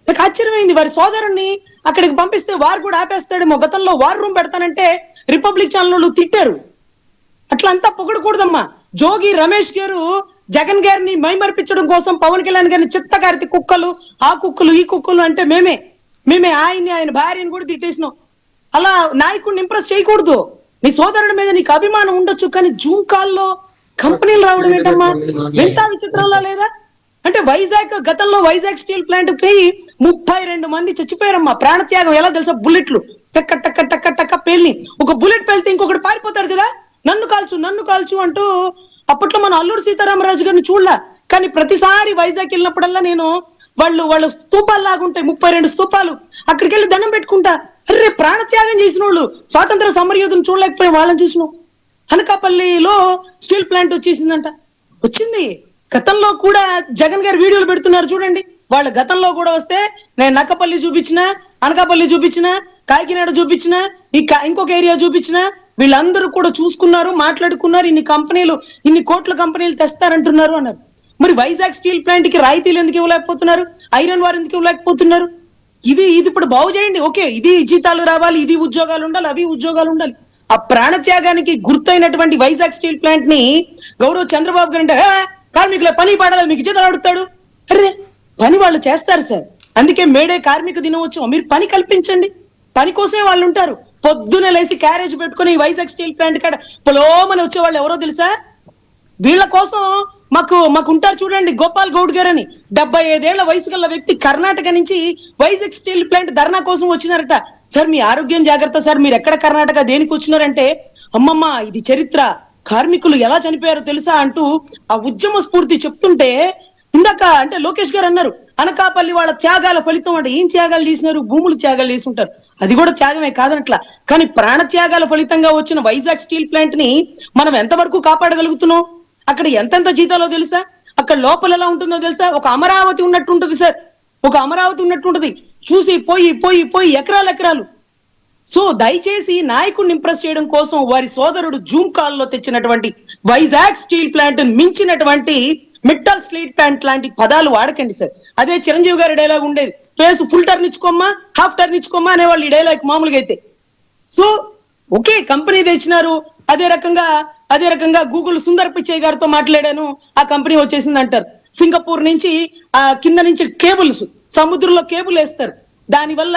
నాకు ఆశ్చర్యమైంది. వారి సోదరుణ్ణి అక్కడికి పంపిస్తే వారు కూడా ఆపేస్తాడేమో. గతంలో వార్ రూమ్ పెడతానంటే రిపబ్లిక్ ఛానల్ వాళ్ళు తిట్టారు. అట్లా అంతా పొగడకూడదమ్మా. జోగి రమేష్ గారు జగన్ గారిని మైమర్పించడం కోసం పవన్ కళ్యాణ్ గారిని చిత్తగారితి కుక్కలు, ఆ కుక్కలు ఈ కుక్కలు అంటే మేమే ఆయన భార్యని కూడా తిట్టేసినాం. అలా నాయకుడిని ఇంప్రెస్ చేయకూడదు. నీ సోదరుడి మీద నీకు అభిమానం ఉండొచ్చు, కానీ జూమ్ కాల్లో కంపెనీలు రావడం ఏంటమ్మా, ఎంత విచిత్రంలా లేదా? అంటే గతంలో వైజాగ్ స్టీల్ ప్లాంట్ పోయి 32 మంది చచ్చిపోయారమ్మా. ప్రాణత్యాగం ఎలా తెలుసా? బుల్లెట్లు టక్క టక్క టక్క టక్క పేలిని. ఒక బుల్లెట్ పేలితే ఇంకొకటి పారిపోతాడు కదా, నన్ను కాల్చు అంటూ. అప్పట్లో మనం అల్లూరు సీతారామరాజు గారిని చూడలా, కానీ ప్రతిసారి వైజాగ్ వెళ్ళినప్పుడల్లా నేను వాళ్ళు స్తూపాలు లాగుంటాయి, 32 స్తూపాలు, అక్కడికి వెళ్ళి దండం పెట్టుకుంటా. అరే ప్రాణత్యాగం చేసిన వాళ్ళు, స్వాతంత్ర సమరయోధులను చూడలేకపోయి వాళ్ళని చూసినాం. అనకాపల్లిలో స్టీల్ ప్లాంట్ వచ్చేసిందంట. వచ్చింది. గతంలో కూడా జగన్ గారు వీడియోలు పెడుతున్నారు చూడండి. వాళ్ళ గతంలో కూడా వస్తే నేను నక్కపల్లి చూపించిన, అనకాపల్లి చూపించిన, కాకినాడ చూపించిన, ఇంకొక ఏరియా చూపించిన, వీళ్ళందరూ కూడా చూసుకున్నారు, మాట్లాడుకున్నారు. ఇన్ని కంపెనీలు, ఇన్ని కోట్ల కంపెనీలు తెస్తారంటున్నారు అన్నారు. మరి వైజాగ్ స్టీల్ ప్లాంట్ కి రాయితీలు ఎందుకు ఇవ్వలేకపోతున్నారు? ఐరన్ వార్ ఎందుకు ఇవ్వలేకపోతున్నారు? ఇది ఇప్పుడు బాగు చేయండి. ఓకే, ఇది జీతాలు రావాలి, ఇది ఉద్యోగాలు ఉండాలి, అవి ఉద్యోగాలు ఉండాలి. ఆ ప్రాణత్యాగానికి గుర్తైనటువంటి వైజాగ్ స్టీల్ ప్లాంట్ ని గౌరవ చంద్రబాబు గారు అంటే కార్మికుల పని పాడాలి, మీకు జీతాలు అడుగుతాడు. అరే, పని వాళ్ళు చేస్తారు సార్. అందుకే మేడే కార్మిక దినోత్సవం. మీరు పని కల్పించండి, పని కోసమే వాళ్ళు ఉంటారు. పొద్దున లేసి క్యారేజ్ పెట్టుకుని వైజాగ్ స్టీల్ ప్లాంట్ కాడ పొలోమని వచ్చే వాళ్ళు ఎవరో తెలుసా? వీళ్ళ కోసం మాకు ఉంటారు చూడండి, గోపాల్ గౌడ్ గారు అని 75 ఏళ్ల వయసు గల వ్యక్తి కర్ణాటక నుంచి వైజాగ్ స్టీల్ ప్లాంట్ ధర్నా కోసం వచ్చినారట. సార్ మీ ఆరోగ్యం జాగ్రత్త సార్, మీరు ఎక్కడ కర్ణాటక దేనికి వచ్చినారంటే, అమ్మమ్మ ఇది చరిత్ర, కార్మికులు ఎలా చనిపోయారో తెలుసా అంటూ ఆ ఉద్యమ స్ఫూర్తి చెప్తుంటే, ఇందాక అంటే లోకేష్ గారు అన్నారు అనకాపల్లి వాళ్ళ త్యాగాల ఫలితం అంటే, ఏం త్యాగాలు చేసినారు? భూములు త్యాగాలు చేసి ఉంటారు, అది కూడా త్యాగమే కాదనట్లా. కానీ ప్రాణ త్యాగాల ఫలితంగా వచ్చిన వైజాగ్ స్టీల్ ప్లాంట్ ని మనం ఎంతవరకు కాపాడగలుగుతున్నాం? అక్కడ ఎంతెంత జీతాలో తెలుసా? అక్కడ లోపల ఎలా ఉంటుందో తెలుసా? ఒక అమరావతి ఉన్నట్టు ఉంటుంది సార్, ఒక అమరావతి ఉన్నట్టు ఉంటుంది. చూసి పోయి ఎకరాలు. సో దయచేసి నాయకుడిని ఇంప్రెస్ చేయడం కోసం వారి సోదరుడు జూమ్ కాల్ లో తెచ్చినటువంటి వైజాగ్ స్టీల్ ప్లాంట్ మించినటువంటి మిట్టల్ స్టీల్ ప్లాంట్ లాంటి పదాలు వాడకండి సార్. అదే చిరంజీవి గారి డైలాగ్ ఉండేది, ఫేస్ ఫుల్ టర్న్ ఇచ్చుకోమ్మా, హాఫ్ టర్న్ ఇచ్చుకోమ్మా అనేవాళ్ళు ఈ డైలాగ్ మామూలుగా అయితే. సో ఓకే, కంపెనీ తెచ్చినారు. అదే రకంగా గూగుల్ సుందర్ పిచ్చయ్య గారితో మాట్లాడాను, ఆ కంపెనీ వచ్చేసింది అంటారు. సింగపూర్ నుంచి ఆ కింద నుంచి కేబుల్స్, సముద్రంలో కేబుల్ వేస్తారు. దానివల్ల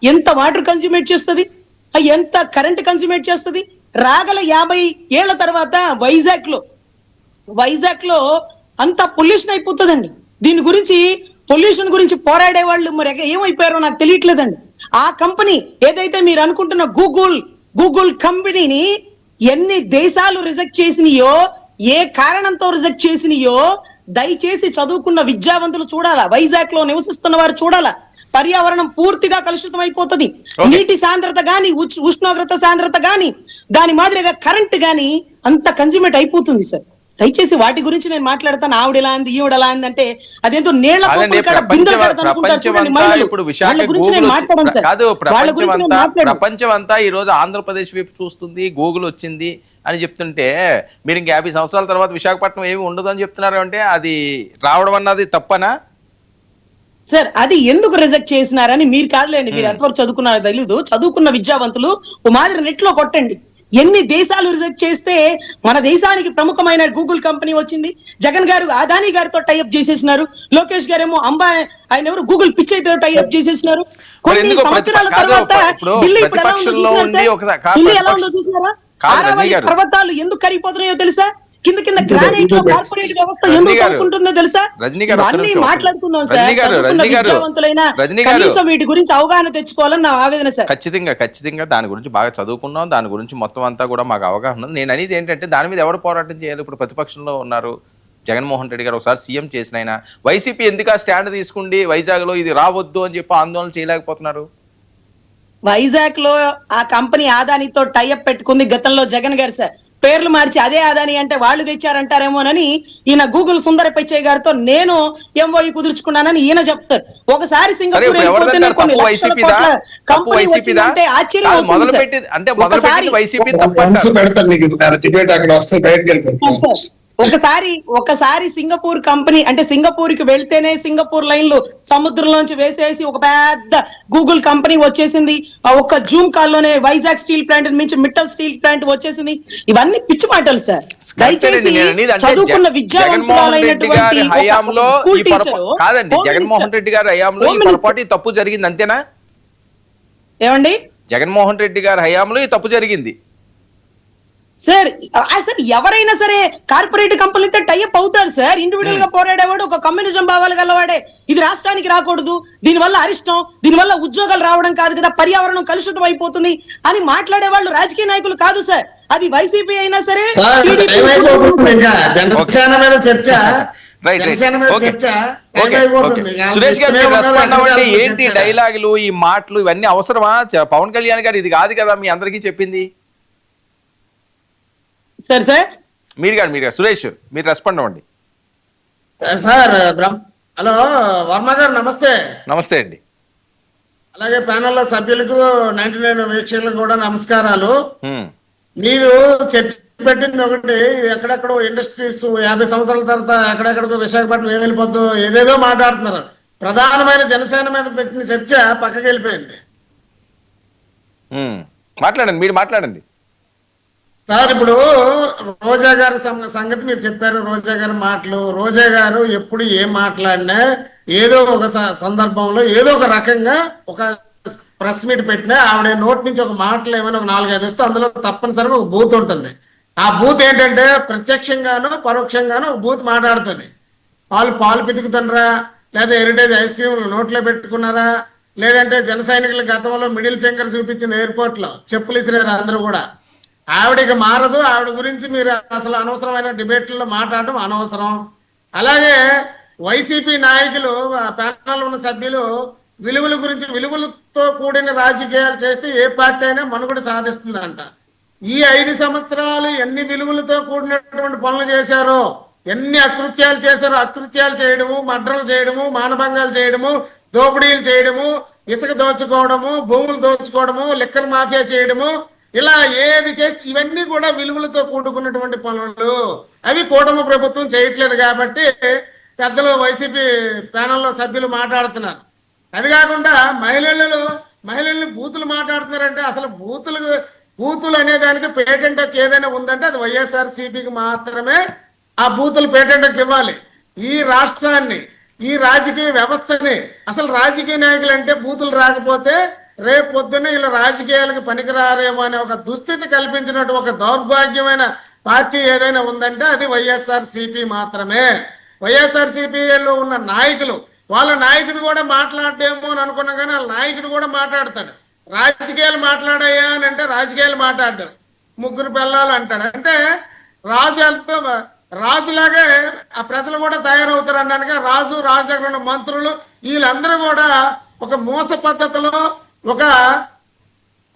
ఎంత వాటర్ కన్స్యూమేట్ చేస్తుంది, ఎంత కరెంట్ కన్స్యూమేట్ చేస్తుంది. రాగల 50 ఏళ్ల తర్వాత వైజాగ్ లో అంతా పొల్యూషన్ అయిపోతుందండి. దీని గురించి పొల్యూషన్ గురించి పోరాడే వాళ్ళు మరి ఏమైపోయారో నాకు తెలియట్లేదండి. ఆ కంపెనీ ఏదైతే మీరు అనుకుంటున్న గూగుల్ కంపెనీని ఎన్ని దేశాలు రిజెక్ట్ చేసినాయో, ఏ కారణంతో రిజెక్ట్ చేసినాయో దయచేసి చదువుకున్న విద్యావంతులు చూడాలా, వైజాగ్ లో నివసిస్తున్న వారు చూడాలా. పర్యావరణం పూర్తిగా కలుషితం అయిపోతుంది. నీటి సాంద్రత గాని, ఉష్ణోగ్రత సాంద్రత గాని, దాని మాదిరిగా కరెంట్ గాని అంత కన్స్యూమేట్ అయిపోతుంది సార్. దయచేసి వాటి గురించి నేను మాట్లాడతాను. ఆవిడలా అంది, ఈవిడలా అంది అంటే అదేంతో నీళ్ల ప్రపంచం అంతా ఈ రోజు ఆంధ్రప్రదేశ్ వైపు చూస్తుంది, గూగుల్ వచ్చింది అని చెప్తుంటే, మీరు ఇంక 50 సంవత్సరాల తర్వాత విశాఖపట్నం ఏమి ఉండదు అని చెప్తున్నారు అంటే, అది రావడం అన్నది తప్పనా సార్? అది ఎందుకు రిజెక్ట్ చేసినారని మీరు కాదులేండి, మీరు ఎంతవరకు చదువుకున్నారో తెలీదు. చదువుకున్న విద్యావంతులు ఓ మాదిరి నెట్ లో కొట్టండి. ఎన్ని దేశాలు రిజెక్ట్ చేస్తే మన దేశానికి ప్రముఖమైన గూగుల్ కంపెనీ వచ్చింది. జగన్ గారు అదానీ గారితో టైఅప్ చేసేసినారు. లోకేష్ గారేమో ఆయన ఎవరు గూగుల్ పిచ్చయ్యతో టైఅప్ చేసేసినారు. కొన్ని సంవత్సరాల తర్వాత ఢిల్లీ ఇప్పుడు ఎలా ఉందో చూసినారు సార్? ఢిల్లీ ఎలా ఉందో చూసినారా? ఆరావళి పర్వతాలు ఎందుకు కరిగిపోతున్నాయో తెలుసా? కింద గ్రానైట్ లో కార్పొరేట్ వ్యవస్థ ఎందుకు అనుకుంటుందో తెలుసా? అన్ని మాట్లాడుకుందాం సార్. విద్యావంతులైన కనీసం వీటి గురించి అవగాహన తెచ్చుకోవాలని నా ఆవేదన సార్. ఖచ్చితంగా దాని గురించి బాగా చదువుకున్నాం, దాని గురించి మొత్తం అంతా కూడా మాకు అవగాహన ఉంది. నేను అనేది ఏంటంటే, దాని మీద ఎవరు పోరాటం చేయాలి? ఇప్పుడు ప్రతిపక్షంలో ఉన్నారు జగన్మోహన్ రెడ్డి గారు, ఒకసారి సీఎం చేసిన ఆయన. వైసీపీ ఎందుకు ఆ స్టాండ్ తీసుకుండి వైజాగ్ లో ఇది రావద్దు అని చెప్పి ఆందోళన చేయలేకపోతున్నారు? వైజాగ్ లో ఆ కంపెనీ అదానితో టైఅప్ పెట్టుకుంది గతంలో జగన్ గారు సార్. పేర్లు మార్చి అదే అదాని అంటే వాళ్ళు తెచ్చారంటారేమోనని ఈయన గూగుల్ సుందర పిచ్చయ్య గారితో నేను ఎంఓయూ కుదుర్చుకున్నానని ఈయన చెప్తారు. ఒకసారి సింగపూర్ వెళ్ళిపోతేనే కొన్ని లక్షల కోట్ల కంపెనీ వచ్చిందంటే ఆశ్చర్యం అవుతుంది. ఒకసారి సింగపూర్ కంపెనీ అంటే సింగపూర్ కి వెళ్తేనే సింగపూర్ లైన్లు సముద్రంలోంచి వేసేసి ఒక పెద్ద గూగుల్ కంపెనీ వచ్చేసింది. ఒక జూమ్ కాల్ లోనే వైజాగ్ స్టీల్ ప్లాంట్ నుంచి మిట్టల్ స్టీల్ ప్లాంట్ వచ్చేసింది. ఇవన్నీ పిచ్చి మాటలు సార్. దయచేసి చదువుకున్న విద్యావంతులైనటువంటి స్కూల్ టీచర్ జగన్మోహన్ రెడ్డి గారి హయాంలో ఈ పొరపాటు తప్పు జరిగింది అంతేనా? ఏమండి, జగన్మోహన్ రెడ్డి గారి హయాంలో ఈ తప్పు జరిగింది సార్. ఎవరైనా సరే కార్పొరేట్ కంపెనీతో టైఅప్ అవుతారు సార్. ఇండివిడువల్ గా పోరాడేవాడు ఒక కమ్యూనిజం భావాలు గలవాడే. ఇది రాష్ట్రానికి రాకూడదు, దీనివల్ల అరిష్టం, దీనివల్ల ఉద్యోగాలు రావడం కాదు కదా, పర్యావరణం కలుషితం అయిపోతుంది అని మాట్లాడే వాళ్ళు రాజకీయ నాయకులు కాదు సార్. అది వైసీపీ అయినా సరే. సురేష్ గారు ఏంటి డైలాగులు, ఈ మాటలు ఇవన్నీ అవసరమా? పవన్ కళ్యాణ్ గారు ఇది కాదు కదా మీ అందరికీ చెప్పింది. సార్ మీరు కాదు సురేష్, మీరు రెస్పాండ్ అవ్వండి. సార్ హలో వర్మ గారు నమస్తే. నమస్తే అండి. అలాగే ప్యానెల్లో సభ్యులకు 99 వీక్షకులకు కూడా నమస్కారాలు. ఉమ్, మీరు చర్చ పెట్టింది ఒకటి, ఎక్కడెక్కడో ఇండస్ట్రీస్ 50 సంవత్సరాల తర్వాత ఎక్కడెక్కడికో విశాఖపట్నం ఏం వెళ్ళిపోద్దు ఏదేదో మాట్లాడుతున్నారు. ప్రధానమైన జనసేన మీద పెట్టిన చర్చ పక్కకి వెళ్ళిపోయింది. ఉమ్, మాట్లాడండి, మీరు మాట్లాడండి. సార్ ఇప్పుడు రోజా గారి సంగతి మీరు చెప్పారు. రోజా గారి మాటలు, రోజా గారు ఎప్పుడు ఏం మాట్లాడినా ఏదో ఒక సందర్భంలో ఏదో ఒక రకంగా ఒక ప్రెస్ మీట్ పెట్టినా ఆవిడ నోటి నుంచి ఒక మాటలు ఏమైనా ఒక 4-5 వస్తే అందులో తప్పనిసరిగా ఒక బూత్ ఉంటుంది. ఆ బూత్ ఏంటంటే ప్రత్యక్షంగానో పరోక్షంగానో ఒక బూత్ మాట్లాడుతుంది. పాలు పితుకుతుండ్రా, లేదా హెరిటేజ్ ఐస్ క్రీములు నోట్లో పెట్టుకున్నారా, లేదంటే జన సైనికుల గతంలో మిడిల్ ఫింగర్ చూపించిన ఎయిర్పోర్ట్ లో చెప్పులు ఇసిరారు అందరూ కూడా. ఆవిడకి మారదు. ఆవిడ గురించి మీరు అసలు అనవసరమైన డిబేట్లలో మాట్లాడటం అనవసరం. అలాగే వైసీపీ నాయకులు ప్యానల్ ఉన్న సభ్యులు విలువల గురించి, విలువలతో కూడిన రాజకీయాలు చేస్తే ఏ పార్టీ అయినా మనుగడ సాధిస్తుందంట. ఈ 5 సంవత్సరాలు ఎన్ని విలువలతో కూడినటువంటి పనులు చేశారో, ఎన్ని అకృత్యాలు చేశారో, అకృత్యాలు చేయడము, మర్డర్లు చేయడము, మానభంగాలు చేయడము, దోపిడీలు చేయడము, ఇసుక దోచుకోవడము, భూములు దోచుకోవడము, లిక్కర్ మాఫియా చేయడము, ఇలా ఏది చేస్తే ఇవన్నీ కూడా విలువలతో కూడుకున్నటువంటి పనులు. అవి కూటమి ప్రభుత్వం చేయట్లేదు కాబట్టి పెద్దలు వైసీపీ ప్యానల్లో సభ్యులు మాట్లాడుతున్నారు. అది కాకుండా మహిళల్ని బూతులు మాట్లాడుతున్నారంటే అసలు బూతులు అనే దానికి పేటెంట్ ఏదైనా ఉందంటే అది వైఎస్ఆర్ సిపికి మాత్రమే ఆ బూతులు పేటెంట్ ఇవ్వాలి. ఈ రాష్ట్రాన్ని, ఈ రాజకీయ వ్యవస్థని, అసలు రాజకీయ నాయకులు అంటే బూతులు రాకపోతే రేపు పొద్దున్న ఇలా రాజకీయాలకు పనికిరారేమో అనే ఒక దుస్థితి కల్పించినట్టు ఒక దౌర్భాగ్యమైన పార్టీ ఏదైనా ఉందంటే అది వైఎస్ఆర్ సిపి మాత్రమే. వైఎస్ఆర్ సిపిలో ఉన్న నాయకులు, వాళ్ళ నాయకుడు కూడా మాట్లాడేమో అని అనుకున్నాం కానీ వాళ్ళ నాయకుడు కూడా మాట్లాడతాడు. రాజకీయాలు మాట్లాడాయా అని అంటే రాజకీయాలు మాట్లాడడం, 3 పిల్లలు అంటాడు. అంటే రాజులాగే ఆ ప్రజలు కూడా తయారవుతారు అనడానికి రాజు దగ్గర ఉన్న మంత్రులు వీళ్ళందరూ కూడా ఒక మోస పద్ధతిలో, ఒక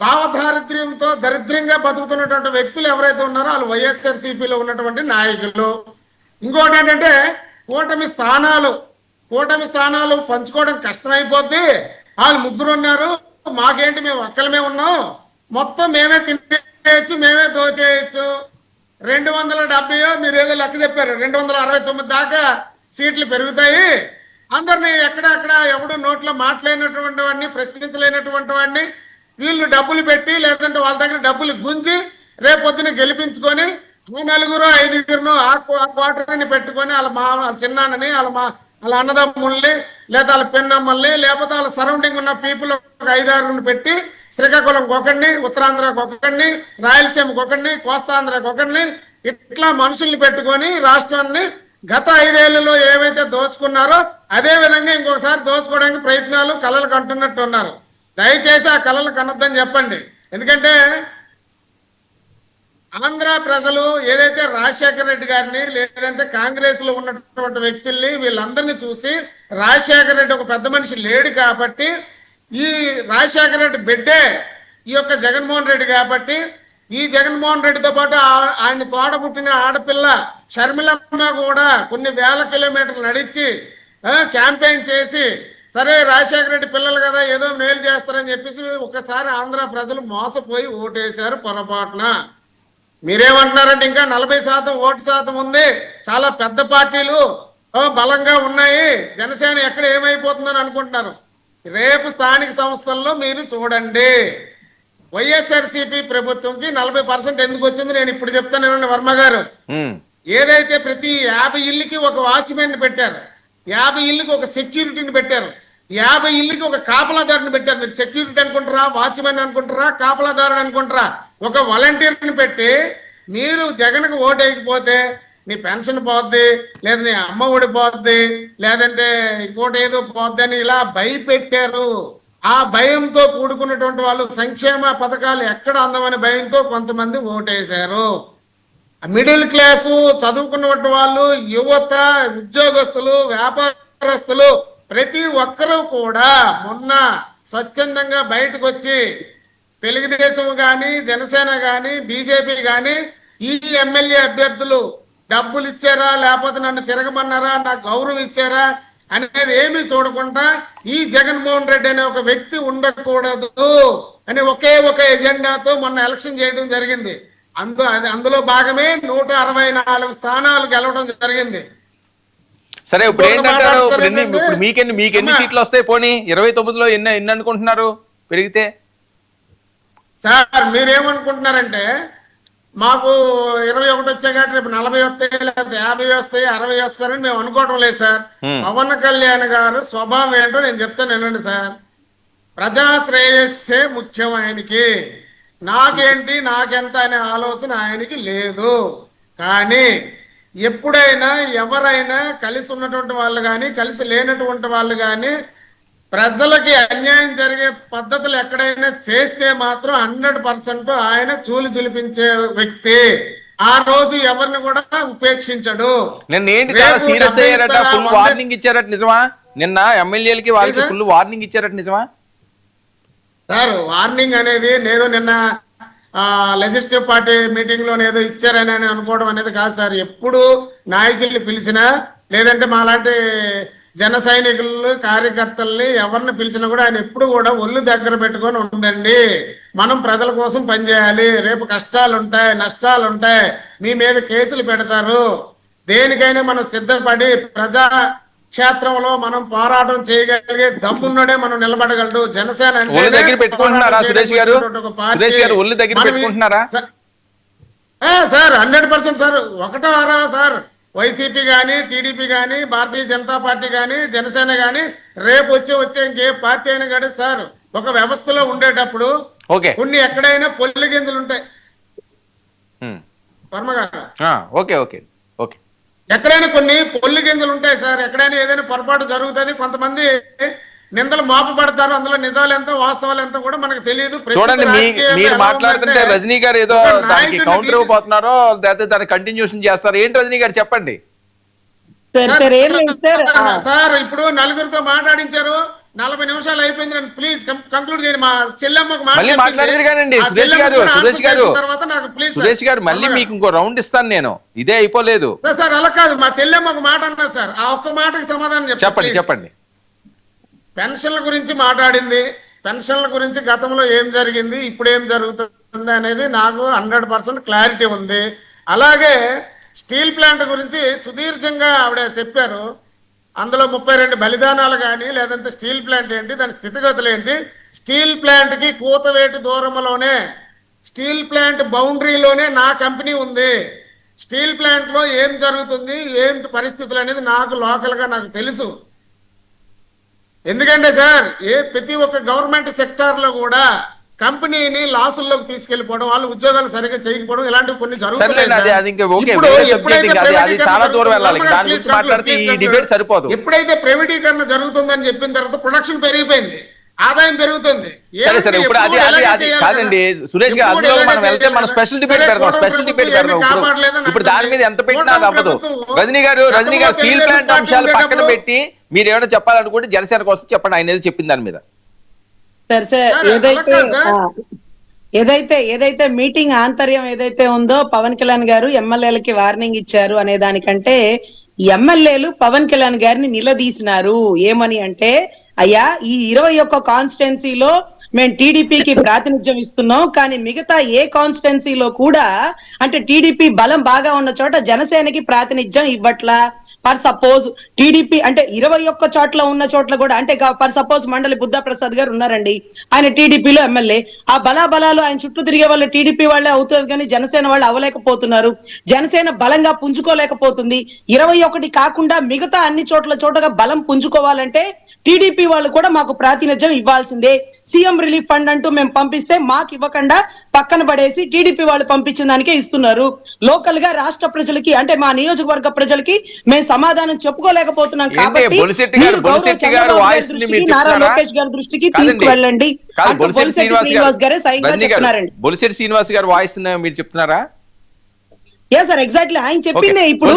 భావదారిద్ర్యంతో దరిద్రంగా బతుకుతున్నటువంటి వ్యక్తులు ఎవరైతే ఉన్నారో వాళ్ళు వైఎస్ఆర్ సిపిలో ఉన్నటువంటి నాయకులు. ఇంకోటి ఏంటంటే కూటమి స్థానాలు పంచుకోవడం కష్టమైపోద్ది. వాళ్ళు 3 ఉన్నారు, మాకేంటి మేము ఒక్కలమే ఉన్నాం, మొత్తం మేమే తినేయచ్చు, మేమే దోచేయచ్చు. 270 మీరు ఏదో లెక్క చెప్పారు, 269 దాకా సీట్లు పెరుగుతాయి. అందరినీ ఎక్కడక్కడ ఎవడు నోట్లో మాట్లాడినటువంటి వాడిని, ప్రశ్నించలేనటువంటి వాడిని వీళ్ళు డబ్బులు పెట్టి లేదంటే వాళ్ళ దగ్గర డబ్బులు గుంజి రేపొద్దున గెలిపించుకొని 4-5 ఆ క్వార్టర్ని పెట్టుకొని వాళ్ళ చిన్నాన్నని, వాళ్ళ అన్నదమ్ముల్ని, లేదా వాళ్ళ పెన్నమ్మల్ని, లేకపోతే వాళ్ళ సరౌండింగ్ ఉన్న పీపుల్ 5-6 పెట్టి శ్రీకాకుళం ఒకడిని, ఉత్తరాంధ్రకు ఒకడిని, రాయలసీమకు ఒకడిని, కోస్తాంధ్రకు ఒకడిని, ఇట్లా మనుషుల్ని పెట్టుకొని రాష్ట్రాన్ని గత 5 ఏళ్లలో ఏవైతే దోచుకున్నారో అదే విధంగా ఇంకొకసారి దోచుకోవడానికి ప్రయత్నాలు కలలు కంటున్నట్టు ఉన్నారు. దయచేసి ఆ కలలు కనొద్దని చెప్పండి. ఎందుకంటే ఆంధ్ర ప్రజలు ఏదైతే రాజశేఖర రెడ్డి గారిని లేదంటే కాంగ్రెస్ లో ఉన్నటువంటి వ్యక్తుల్ని వీళ్ళందరినీ చూసి రాజశేఖర రెడ్డి ఒక పెద్ద మనిషి లేడు కాబట్టి ఈ రాజశేఖర రెడ్డి బిడ్డే ఈ యొక్క జగన్మోహన్ రెడ్డి కాబట్టి ఈ జగన్మోహన్ రెడ్డితో పాటు ఆయన తోడబుట్టిన ఆడపిల్ల షర్మిలమ్మ కూడా కొన్ని వేల కిలోమీటర్లు నడిచి క్యాంపెయిన్ చేసి సరే రాజశేఖర రెడ్డి పిల్లలు కదా ఏదో మేలు చేస్తారని చెప్పేసి ఒకసారి ఆంధ్ర ప్రజలు మోసపోయి ఓటేశారు పొరపాటున. మీరేమంటున్నారంటే ఇంకా 40% ఓటు శాతం ఉంది, చాలా పెద్ద పార్టీలు బలంగా ఉన్నాయి, జనసేన ఎక్కడ ఏమైపోతుందని అనుకుంటున్నారు. రేపు స్థానిక సంస్థల్లో మీరు చూడండి, వైఎస్ఆర్సీపీ ప్రభుత్వంకి 40% ఎందుకు వచ్చింది నేను ఇప్పుడు చెప్తాను వర్మ గారు. ఏదైతే ప్రతి 50 ఇళ్ళకి ఒక వాచ్మెన్ పెట్టారు, 50 ఇళ్ళకి ఒక సెక్యూరిటీని పెట్టారు, 50 ఇళ్ళకి ఒక కాపలాదారుని పెట్టారు. మీరు సెక్యూరిటీ అనుకుంటారా, వాచ్మెన్ అనుకుంటారా, కాపలాదారుని అనుకుంటారా? ఒక వాలంటీర్ని పెట్టి మీరు జగన్కు ఓటు వేయకపోతే నీ పెన్షన్ పోద్ది, లేదా నీ అమ్మ ఒడి పోద్ది, లేదంటే ఇంకోటి ఏదో పోద్ది అని ఇలా భయపెట్టారు. ఆ భయంతో కూడుకున్నటువంటి వాళ్ళు సంక్షేమ పథకాలు ఎక్కడ అందమని భయంతో కొంతమంది ఓటేశారు. మిడిల్ క్లాసు చదువుకున్నటువంటి వాళ్ళు, యువత, ఉద్యోగస్తులు, వ్యాపారస్తులు ప్రతి ఒక్కరూ కూడా మొన్న స్వచ్ఛందంగా బయటకు వచ్చి తెలుగుదేశం కానీ, జనసేన కానీ, బీజేపీ కానీ ఈ ఎమ్మెల్యే అభ్యర్థులు డబ్బులు ఇచ్చారా లేకపోతే నన్ను తిరగమన్నారా, నాకు గౌరవం ఇచ్చారా అనేది ఏమీ చూడకుండా ఈ జగన్మోహన్ రెడ్డి అనే ఒక వ్యక్తి ఉండకూడదు అని ఒకే ఒక ఎజెండాతో మొన్న ఎలక్షన్ చేయడం జరిగింది. అందులో భాగమే 164 స్థానాలు గెలవడం జరిగింది. సరే ఇప్పుడు ఏంటంటారు? ఇప్పుడు మీకెన్ని సీట్లు వస్తాయి? పోనీ 29లో ఎన్ని అనుకుంటున్నారు పెరిగితే? సార్ మీరేమనుకుంటున్నారంటే మాకు 21 వచ్చాయి కాబట్టి రేపు 40 వస్తాయి, లేకపోతే 50 వస్తాయి, 60 వస్తారని మేము అనుకోవడం లేదు సార్. పవన్ కళ్యాణ్ గారు స్వభావం ఏంటో నేను చెప్తాను వినండి సార్. ప్రజా శ్రేయస్సే ముఖ్యం ఆయనకి. నాకేంటి నాకెంత అనే ఆలోచన ఆయనకి లేదు. కానీ ఎప్పుడైనా ఎవరైనా కలిసి ఉన్నటువంటి వాళ్ళు కానీ కలిసి లేనటువంటి వాళ్ళు కానీ ప్రజలకి అన్యాయం జరిగే పద్ధతులు ఎక్కడైనా చేస్తే మాత్రం 100% ఆయన చూలు చులిపించే వ్యక్తి. ఆ రోజు ఎవరిని కూడా ఉపేక్షించడు. నిన్న ఏంటి చాలా సీరియస్ అయ్యారట, ఫుల్ వార్నింగ్ ఇచ్చారట, నిజమా? నిన్న ఎమ్మెల్యేలకి వాళ్ళకి ఫుల్ వార్నింగ్ ఇచ్చారట, నిజమా? సార్ వార్నింగ్ అనేది నేను నిన్న లెజిస్లేటివ్ పార్టీ మీటింగ్ లో ఏదో ఇచ్చారని అనుకోవడం అనేది కాదు సార్. ఎప్పుడు నాయకుల్ని పిలిచినా లేదంటే మాలాంటి జన సైనికులు కార్యకర్తల్ని ఎవరిని పిలిచినా కూడా ఆయన ఎప్పుడు కూడా ఒళ్ళు దగ్గర పెట్టుకొని ఉండండి, మనం ప్రజల కోసం పనిచేయాలి, రేపు కష్టాలు ఉంటాయి నష్టాలు ఉంటాయి, మీ మీద కేసులు పెడతారు, దేనికైనా మనం సిద్ధపడి ప్రజా క్షేత్రంలో మనం పోరాటం చేయగలిగే దమ్మున్నడే మనం నిలబడగలడు. జనసేన దగ్గర పెట్టుకుంటున్నారా సురేష్ గారు? సురేష్ గారు ఒళ్ళు దగ్గర పెట్టుకుంటున్నారా సార్? 100% సార్. ఒకటో అరా సార్, వైసీపీ కానీ టీడీపీ కానీ భారతీయ జనతా పార్టీ కానీ జనసేన కానీ రేపు వచ్చే ఇంకే పార్టీ అయినా కానీ సార్ ఒక వ్యవస్థలో ఉండేటప్పుడు కొన్ని ఎక్కడైనా పొల్లి గింజలు ఉంటాయి వర్మ గారు. ఓకే ఓకే ఓకే ఎక్కడైనా కొన్ని పొల్లి గింజలు ఉంటాయి సార్. ఎక్కడైనా ఏదైనా పొరపాటు జరుగుతుంది, కొంతమంది నిందలు మోపబడతారు, అందులో నిజాలు ఎంత వాస్తవాలు ఎంత కూడా మనకు తెలియదు. చూడండి మీరు మాట్లాడుతుంటే రజనీ గారు ఏదో దానికి కౌంటర్ ఇవ్వబోతున్నారో లేకపోతే దాన్ని కంటిన్యూషన్ చేస్తారు. ఏంటి రజనీ గారు చెప్పండి. సార్ ఇప్పుడు నలుగురితో మాట్లాడించారు, 40 నిమిషాలు అయిపోయింది. నన్ను ప్లీజ్ కంక్లూడ్ చేయండి. మా చెల్లెమ్మకు మాట్లాడారు కానండి సురేష్ గారు. సురేష్ గారు మళ్ళీ మీకు ఇంకో రౌండ్ ఇస్తాను నేను, ఇదే అయిపోలేదు సార్. అలా కాదు, మా చెల్లెమ్మకు మాట అన్నా సార్, ఆ ఒక్క మాటకి సమాధానం చెప్పండి. పెన్షన్ల గురించి మాట్లాడింది. పెన్షన్ల గురించి గతంలో ఏం జరిగింది, ఇప్పుడు ఏం జరుగుతుంది అనేది నాకు 100% క్లారిటీ ఉంది. అలాగే స్టీల్ ప్లాంట్ గురించి సుదీర్ఘంగా ఆవిడ చెప్పారు. అందులో 32 బలిదానాలు కానీ లేదంటే స్టీల్ ప్లాంట్ ఏంటి, దాని స్థితిగతులు ఏంటి, స్టీల్ ప్లాంట్ కి కూతవేటు దూరంలోనే స్టీల్ ప్లాంట్ బౌండరీలోనే నా కంపెనీ ఉంది. స్టీల్ ప్లాంట్ లో ఏం జరుగుతుంది ఏంటి పరిస్థితులు అనేది నాకు లోకల్ గా నాకు తెలుసు. ఎందుకంటే సార్ ప్రతి ఒక్క గవర్నమెంట్ సెక్టార్ లో కూడా కంపెనీని లాసుల్లోకి తీసుకెళ్లిపోవడం, వాళ్ళు ఉద్యోగాలు సరిగ్గా చేయకపోవడం ఇలాంటివి కొన్ని జరుగుతున్నాయి. ఎప్పుడైతే ప్రైవేటీకరణ జరుగుతుందని చెప్పిన తర్వాత ప్రొడక్షన్ పెరిగిపోయింది, ఆదాయం పెరుగుతుంది. కాదండి సురేష్ గారు, అందులో మనం వెళ్తే మనం స్పెషల్ డిబేట్ పెడదాం. ఇప్పుడు దాని మీద ఎంత పెట్టినా అవ్వదు. రజనీ గారు స్టీల్ ప్లాంట్ అంశాలు పక్కన పెట్టి మీరు ఏమైనా చెప్పాలనుకుంటే జనసేన కోసం చెప్పండి, ఆయన ఏదో చెప్పిన దాని మీద. ఏదైతే మీటింగ్ ఆంతర్యం ఏదైతే ఉందో పవన్ కళ్యాణ్ గారు ఎమ్మెల్యేలకి వార్నింగ్ ఇచ్చారు అనే దానికంటే ఎమ్మెల్యేలు పవన్ కళ్యాణ్ గారిని నిలదీసినారు. ఏమని అంటే, అయ్యా ఈ 21 కాన్స్టిట్యున్సీలో మేము టీడీపీకి ప్రాతినిధ్యం ఇస్తున్నాం, కానీ మిగతా ఏ కాన్స్టిట్యున్సీలో కూడా అంటే టీడీపీ బలం బాగా ఉన్న చోట జనసేనకి ప్రాతినిధ్యం ఇవ్వట్లా. ఫర్ సపోజ్ టీడీపీ అంటే 21 చోట్ల ఉన్న చోట్ల కూడా అంటే ఫర్ సపోజ్ మండలి బుద్ధ ప్రసాద్ గారు ఉన్నారండి, ఆయన టీడీపీలో ఎమ్మెల్యే. ఆ బలాబలాలు ఆయన చుట్టూ తిరిగే వాళ్ళు టీడీపీ వాళ్ళే అవుతారు కానీ జనసేన వాళ్ళు అవ్వలేకపోతున్నారు. జనసేన బలంగా పుంజుకోలేకపోతుంది. 21 కాకుండా మిగతా అన్ని చోటగా బలం పుంజుకోవాలంటే టీడీపీ వాళ్ళు కూడా మాకు ప్రాతినిధ్యం ఇవ్వాల్సిందే. సీఎం రిలీఫ్ ఫండ్ అంటూ మేము పంపిస్తే మాకు ఇవ్వకుండా పక్కన పడేసి టీడీపీ వాళ్ళు పంపించిన దానికే ఇస్తున్నారు. లోకల్ గా రాష్ట్ర ప్రజలకి అంటే మా నియోజకవర్గ ప్రజలకి మేము సమాధానం చెప్పుకోలేకపోతున్నాం. కాబట్టి నారా లోకేష్ గారి దృష్టికి తీసుకువెళ్ళండి. శ్రీనివాస్ గారే సైన్గా చెప్తున్నారండి. బొలిశెట్టి శ్రీనివాస్ గారు వాయిస్ మీరు చెప్తున్నారా? సార్ ఎగ్జాక్ట్లీ ఆయన చెప్పిందే. ఇప్పుడు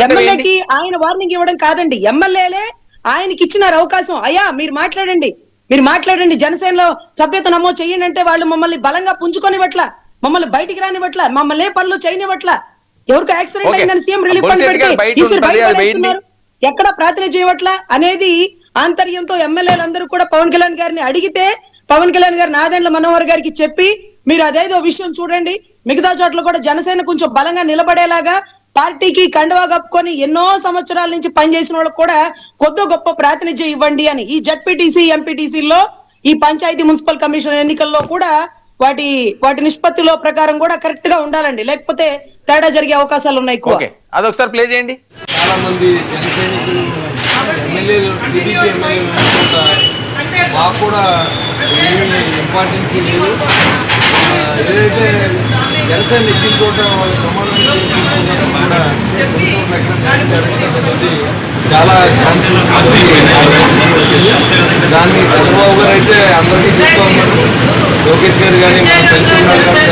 ఎమ్మెల్యేకి ఆయన వార్నింగ్ ఇవ్వడం కాదండి, ఎమ్మెల్యేలే ఆయనకి ఇచ్చినారు అవకాశం. అయ్యా మీరు మాట్లాడండి జనసేనలో సభ్యత నమోదు చెయ్యండి అంటే వాళ్ళు మమ్మల్ని బలంగా పుంజుకొని పట్ల మమ్మల్ని బయటికి రానివ్వట్లా, మమ్మల్ని ఏ పనులు చేయనివ్వట్లా. ఎవరికి యాక్సిడెంట్ Okay. అయిందని సీఎం రిలీఫ్ ఫండ్ బొలిశెట్టి పెడితే గారు బయట ఈసారి ఉంటుంది, బయట అది పడేస్తున్నారు. ఎక్కడ ప్రాతినిధ్యం ఇవ్వట్లా అనేది ఆంతర్యంతో ఎమ్మెల్యేలందరూ కూడా పవన్ కళ్యాణ్ గారిని అడిగితే పవన్ కళ్యాణ్ గారు నాదెండ్ల మనోహర్ గారికి చెప్పి మీరు అదేదో విషయం చూడండి, మిగతా చోట్ల కూడా జనసేన కొంచెం బలంగా నిలబడేలాగా పార్టీకి కండువా కప్పుకొని ఎన్నో సంవత్సరాల నుంచి పనిచేసిన వాళ్ళకి కూడా కొద్ది గొప్ప ప్రాతినిధ్యం ఇవ్వండి అని. ఈ జడ్పీటీసీ ఎంపీటీసీలో ఈ పంచాయతీ మున్సిపల్ కమిషన్ ఎన్నికల్లో కూడా వాటి నిష్పత్తిలో ప్రకారం కూడా కరెక్ట్ గా ఉండాలండి, లేకపోతే తేడా జరిగే అవకాశాలు ఉన్నాయి ఎక్కువ. ఓకే, అదొకసారి ప్లే చేయండి. చాలా మంది జన సైనికులు ఎమ్మెల్యేలు టీడీపీ ఎమ్మెల్యేలు అనుకుంటారు, మాకు కూడా ఏమీ ఇంపార్టెన్స్ లేదు. ఏదైతే జనసేన ఎక్కించుకోవటం వాళ్ళు సమాధానం ఎక్కించుకోవడం కూడా జరుగుతుంది. చాలా దాన్ని చంద్రబాబు గారు అయితే అందరికీ చూస్తూ ఉన్నారు, లోకేష్ గారు కానీ మన పెన్షన్దారు గారు కానీ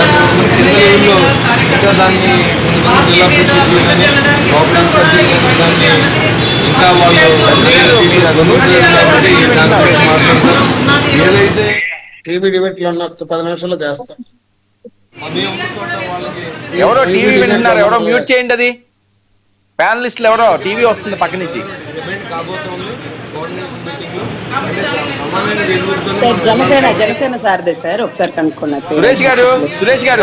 జిల్లాలో ఇంకా దాన్ని జిల్లా పరిషత్లు కానీ లోపల దాన్ని ఇంకా వాళ్ళు కాబట్టి దాని గురించి మాట్లాడతారు. ఏదైతే టీవీ డిబేట్లో ఉన్న 10 నిమిషాల్లో చేస్తాం. ఎవరో టీవీ వింటున్నారు, ఎవరో మ్యూట్ చేయండి. అది ప్యానలిస్టులు ఎవరో టీవీ వస్తుంది పక్క నుంచి. డిబేట్ కాబోతోంది కోఆర్డినేషన్ మీటింగ్ జనసేన సార్దే సార్, ఒకసారి కనుక్కున్నారు. సురేష్ గారు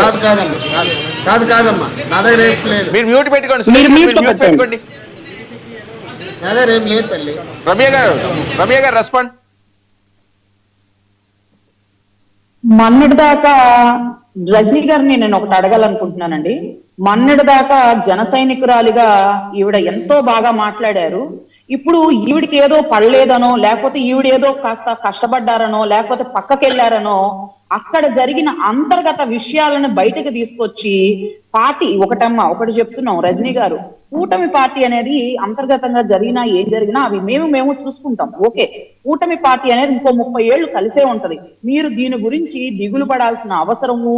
కాదమ్మా నా దగ్గర ఏం లేదు. మీరు మ్యూట్ పెట్టుకోండి, మీరు సురేష్ mute గారు మ్యూట్ పెట్టుకోండి. నా దగ్గర ఏం లేదు తల్లి. రమ్య గారు రెస్పాండ్. మొన్నటి దాకా రజనీ గారిని నేను ఒకటి అడగాలనుకుంటున్నానండి. మొన్నటి దాకా జన సైనికురాలిగా ఈవిడ ఎంతో బాగా మాట్లాడారు. ఇప్పుడు ఈవిడికి ఏదో పడలేదనో, లేకపోతే ఈవిడేదో కాస్త కష్టపడ్డారనో, లేకపోతే పక్కకెళ్లారనో, అక్కడ జరిగిన అంతర్గత విషయాలను బయటకు తీసుకొచ్చి పార్టీ ఒకటి చెప్తున్నాం రజనీ గారు, కూటమి పార్టీ అనేది అంతర్గతంగా జరిగినా ఏం జరిగినా అవి మేము చూసుకుంటాం. ఓకే, కూటమి పార్టీ అనేది ఇంకో 30 ఏళ్లు కలిసే ఉంటది. మీరు దీని గురించి దిగులు పడాల్సిన అవసరము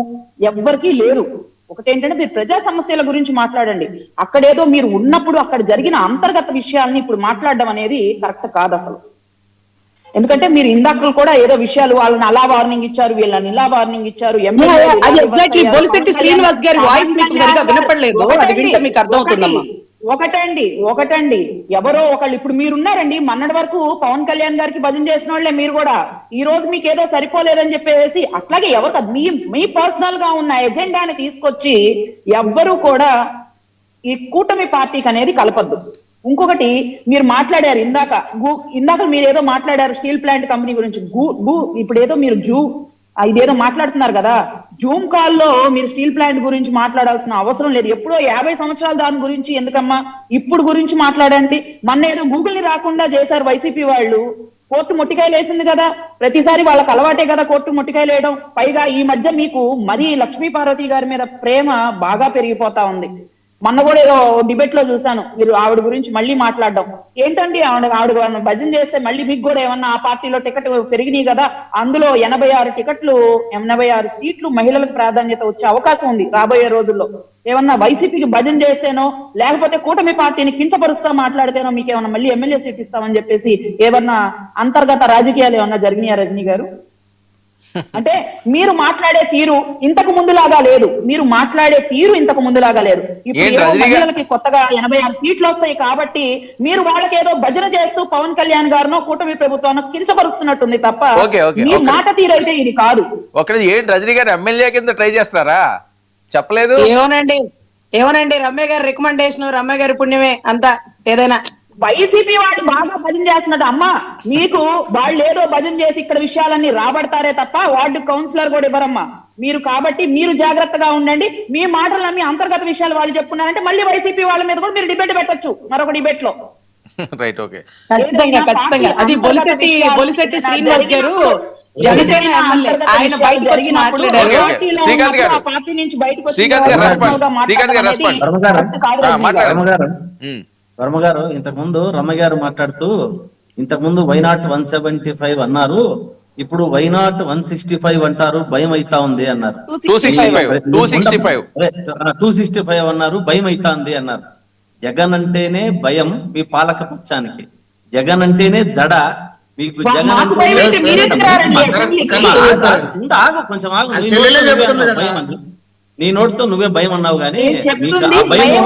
ఎవ్వరికీ లేదు. ఒకటేంటంటే మీరు ప్రజా సమస్యల గురించి మాట్లాడండి. అక్కడేదో మీరు ఉన్నప్పుడు అక్కడ జరిగిన అంతర్గత విషయాలని ఇప్పుడు మాట్లాడడం అనేది కరెక్ట్ కాదు అసలు. ఎందుకంటే మీరు ఇందాక కూడా ఏదో విషయాలు వాళ్ళని అలా వార్నింగ్ ఇచ్చారు, వీళ్ళని ఇలా వార్నింగ్ ఇచ్చారు. అది ఎగ్జాక్ట్లీ బొలిశెట్టి శ్రీనివాస్ గారి వాయిస్ మీకు సరిగా వినపడలేదు, అది వింటే మీకు అర్థమవుతుందమ్మా. ఒకటండి ఎవరో ఒకళ్ళు ఇప్పుడు మీరున్నారండి, మొన్నటి వరకు పవన్ కళ్యాణ్ గారికి భజన చేసిన వాళ్ళే మీరు కూడా. ఈ రోజు మీకు ఏదో సరిపోలేదని చెప్పేసి అట్లాగే ఎవరు కాదు, మీ పర్సనల్ గా ఉన్న ఎజెండాని తీసుకొచ్చి ఎవ్వరూ కూడా ఈ కూటమి పార్టీకి అనేది కలపద్దు. ఇంకొకటి మీరు మాట్లాడారు ఇందాక మీరు ఏదో మాట్లాడారు స్టీల్ ప్లాంట్ కంపెనీ గురించి. ఇప్పుడు ఏదో మీరు ఇదేదో మాట్లాడుతున్నారు కదా, జూమ్ కాల్లో మీరు స్టీల్ ప్లాంట్ గురించి మాట్లాడాల్సిన అవసరం లేదు. ఎప్పుడో 50 సంవత్సరాల దాని గురించి ఎందుకమ్మా ఇప్పుడు గురించి మాట్లాడండి. మొన్న ఏదో గూగుల్ ని రాకుండా చేశారు వైసీపీ వాళ్ళు, కోర్టు మొట్టికాయలు వేసింది కదా, ప్రతిసారి వాళ్ళకి అలవాటే కదా కోర్టు మొట్టికాయలు వేయడం. పైగా ఈ మధ్య మీకు మరీ లక్ష్మీ పార్వతి గారి మీద ప్రేమ బాగా పెరిగిపోతా ఉంది. మొన్న కూడా ఏదో డిబేట్ లో చూసాను మీరు ఆవిడ గురించి మళ్ళీ మాట్లాడడం. ఏంటండి ఆవిడ భజన చేస్తే మళ్ళీ మీకు కూడా ఏమన్నా ఆ పార్టీలో టికెట్ పెరిగినాయి కదా, అందులో 86 సీట్లు మహిళలకు ప్రాధాన్యత వచ్చే అవకాశం ఉంది రాబోయే రోజుల్లో. ఏమన్నా వైసీపీకి భజన చేస్తేనో లేకపోతే కూటమి పార్టీని కించపరుస్తా మాట్లాడితేనో మీకు ఏమన్నా మళ్ళీ ఎమ్మెల్యే సీట్ ఇస్తామని చెప్పేసి ఏమన్నా అంతర్గత రాజకీయాలు ఏమన్నా జరిగినాయా రజనీ గారు? అంటే మీరు మాట్లాడే తీరు ఇంతకు ముందులాగా లేదు, ఇప్పుడు మహిళలకి కొత్తగా 86 సీట్లు వస్తాయి కాబట్టి మీరు వాళ్ళకి ఏదో భజన చేస్తూ పవన్ కళ్యాణ్ గారినో కూటమి ప్రభుత్వాన్ని కించపరుస్తున్నట్టుంది తప్ప మీ మాట తీరు అయితే ఇది కాదు. ఏంటి రజనీ గారు ఎమ్మెల్యే కింద ట్రై చేస్తారా? చెప్పలేదు. ఏమోనండి రమ్య గారి రికమెండేషన్, రమ్య గారి పుణ్యమే అంతా. ఏదైనా వైసీపీ వాళ్ళు బాగా భజన చేస్తున్నట్టు అమ్మా, మీకు వాళ్ళు ఏదో భజన చేసి ఇక్కడ విషయాలన్నీ రాబడతారే తప్ప వార్డు కౌన్సిలర్ కూడా ఇవ్వరమ్మా మీరు. కాబట్టి మీరు జాగ్రత్తగా ఉండండి. మీ మాటలన్నీ అంతర్గత విషయాలు వాళ్ళు చెప్పుకున్నారంటే మళ్ళీ వైసీపీ వాళ్ళ మీద కూడా మీరు డిబేట్ పెట్టొచ్చు మరొక డిబేట్ లో. రైట్, ఓకే, ఖచ్చితంగా అది బొలిశెట్టి శ్రీనివాస్ గారు జనసేన ఎమ్మెల్యే, ఆయన బయటకు వచ్చి మాట్లాడారు. పార్టీ నుంచి బయటకు వర్మ గారు ఇంతకుముందు రమ్మ గారు మాట్లాడుతూ ఇంతకుముందు వైనాట్ 175 అన్నారు, ఇప్పుడు వైనాట్ 165 అంటారు, భయం అయితా ఉంది అన్నారు. 265 అన్నారు, భయం అయితా ఉంది అన్నారు. జగన్ అంటేనే భయం మీ పాలక పక్షానికి, జగన్ అంటేనే దడ మీకు. జగన్ అంటే కొంచెం ఆగు, భయం అండి. నీ నోటితో నువ్వే భయం అన్నావు కానీ నేను నీకు చెప్తుంది ఆ భయం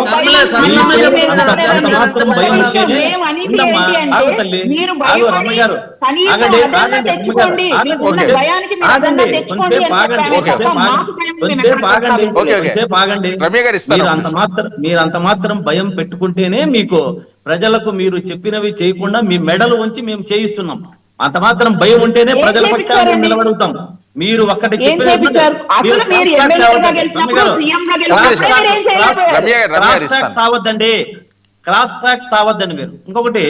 భయం, అంత మాత్రం భయం ఉంటేనే భయం అనేది ఉండమ్మా, ఏంటి అంటే, ఆగు తల్లి, మీరు ఆగు భయపడి రమ్మగారు, కనీసం ఆగండి, అదన్నా ఆగండి, తెచ్చుకోండి. రమ్మగారు, మీకు ఉన్న ఆగండి, భయానికి మీరు అదన్నా ఆగండి, తెచ్చుకోండి అని కొంచెంసేపు ఆగండి, చెప్పామే తప్ప కొంచెంసేపు మాకు భయం మేము కొంచెంసేపు ఎక్కడ ఆగండి, ప్రస్తావించలేదు. కొంచెంసేపు ఆగండి. రమ్య గారు ఇస్తారు మీరు అంత మాత్రం భయం పెట్టుకుంటేనే మీకు ప్రజలకు మీరు చెప్పినవి చేయకుండా మీ మెడలు ఉంచి మేము చేయిస్తున్నాం. అంత మాత్రం భయం ఉంటేనే ఏం ప్రజల పక్షాన్ని చేయించారండి? నిలబడుతాం. మీరు ఒక్కటి ఏం చెప్పేది చేయించారు? అసలు మీరు ఎమ్మెల్యేగా గెలిచినప్పుడు, సీఎంగా గెలిచినప్పుడు మీరు ఏం చేయలేకపోయారు? రమ్య గారు క్రాస్ ట్రాక్ ఇస్తాను. తావద్దండి, క్రాస్ ట్రాక్ తావద్దండి మీరు. ఇంకొకటి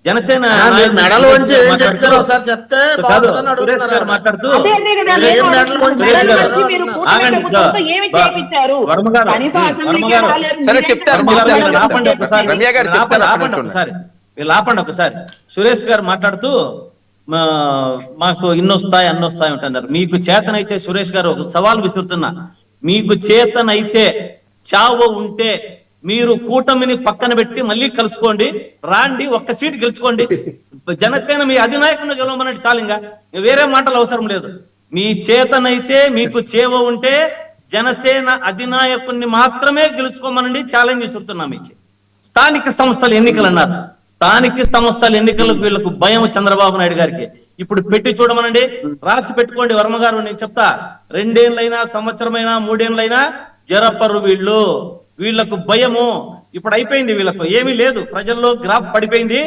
జనసేన మీరు మెడలు వంచి ఏం చెప్తారో ఒకసారి చెప్తే కాదు, బాగుంటుందని సురేష్ గారు అడుగుతున్నారు. మాట్లాడుతూ అదే కదా, ఏం నేను మెడలు వంచి మెడలు సురేష్ గారు, వంచి మీరు కూటమి ఆగండి, ప్రభుత్వంతో ఏమి చేయించారు? వర్మ గారు, కనీసం వర్మ అసెంబ్లీకే గారు, రాలేదు. సరే మీరేం చెప్తారు, వర్మ గారు, చెప్తారు, వీళ్ళు ఆపండి చెప్తారు. ఒకసారి. రమ్య గారు వీళ్ళు చెప్తారు, ఆపండి ఒక్క నిమిషం. ఒకసారి. వీళ్ళు ఆపండి ఒకసారి. సురేష్ గారు మాట్లాడుతూ మాకు ఇన్నొస్తాయి అన్నొస్తాయి అంటున్నారు. మీకు చేతనైతే సురేష్ గారు ఒక సవాల్ విసురుతున్నా, మీకు చేతనైతే చావు ఉంటే మీరు కూటమిని పక్కన పెట్టి మళ్ళీ కలుసుకోండి, రాండి, ఒక్క సీటు గెలుచుకోండి. జనసేన మీ అధినాయకుని గెలవమన్నట్టు చాలు, ఇంకా వేరే మాటలు అవసరం లేదు. మీ చేతనైతే మీకు చేవ ఉంటే జనసేన అధినాయకుడిని మాత్రమే గెలుచుకోమనండి, ఛాలెంజ్ విసురుతున్నా మీకు. స్థానిక సంస్థల ఎన్నికలు అన్నారు. స్థానిక సంస్థల ఎన్నికలకు వీళ్ళకు భయం చంద్రబాబు నాయుడు గారికి. ఇప్పుడు పెట్టి చూడమనండి, రాసి పెట్టుకోండి. వర్మ గారు, నేను చెప్తా, 2 ఏళ్ళైనా, సంవత్సరమైనా, 3 ఏళ్ళైనా జరపరు వీళ్ళకు భయము. ఇప్పుడు అయిపోయింది, వీళ్ళకు ఏమీ లేదు, ప్రజల్లో గ్రాఫ్ పడిపోయింది.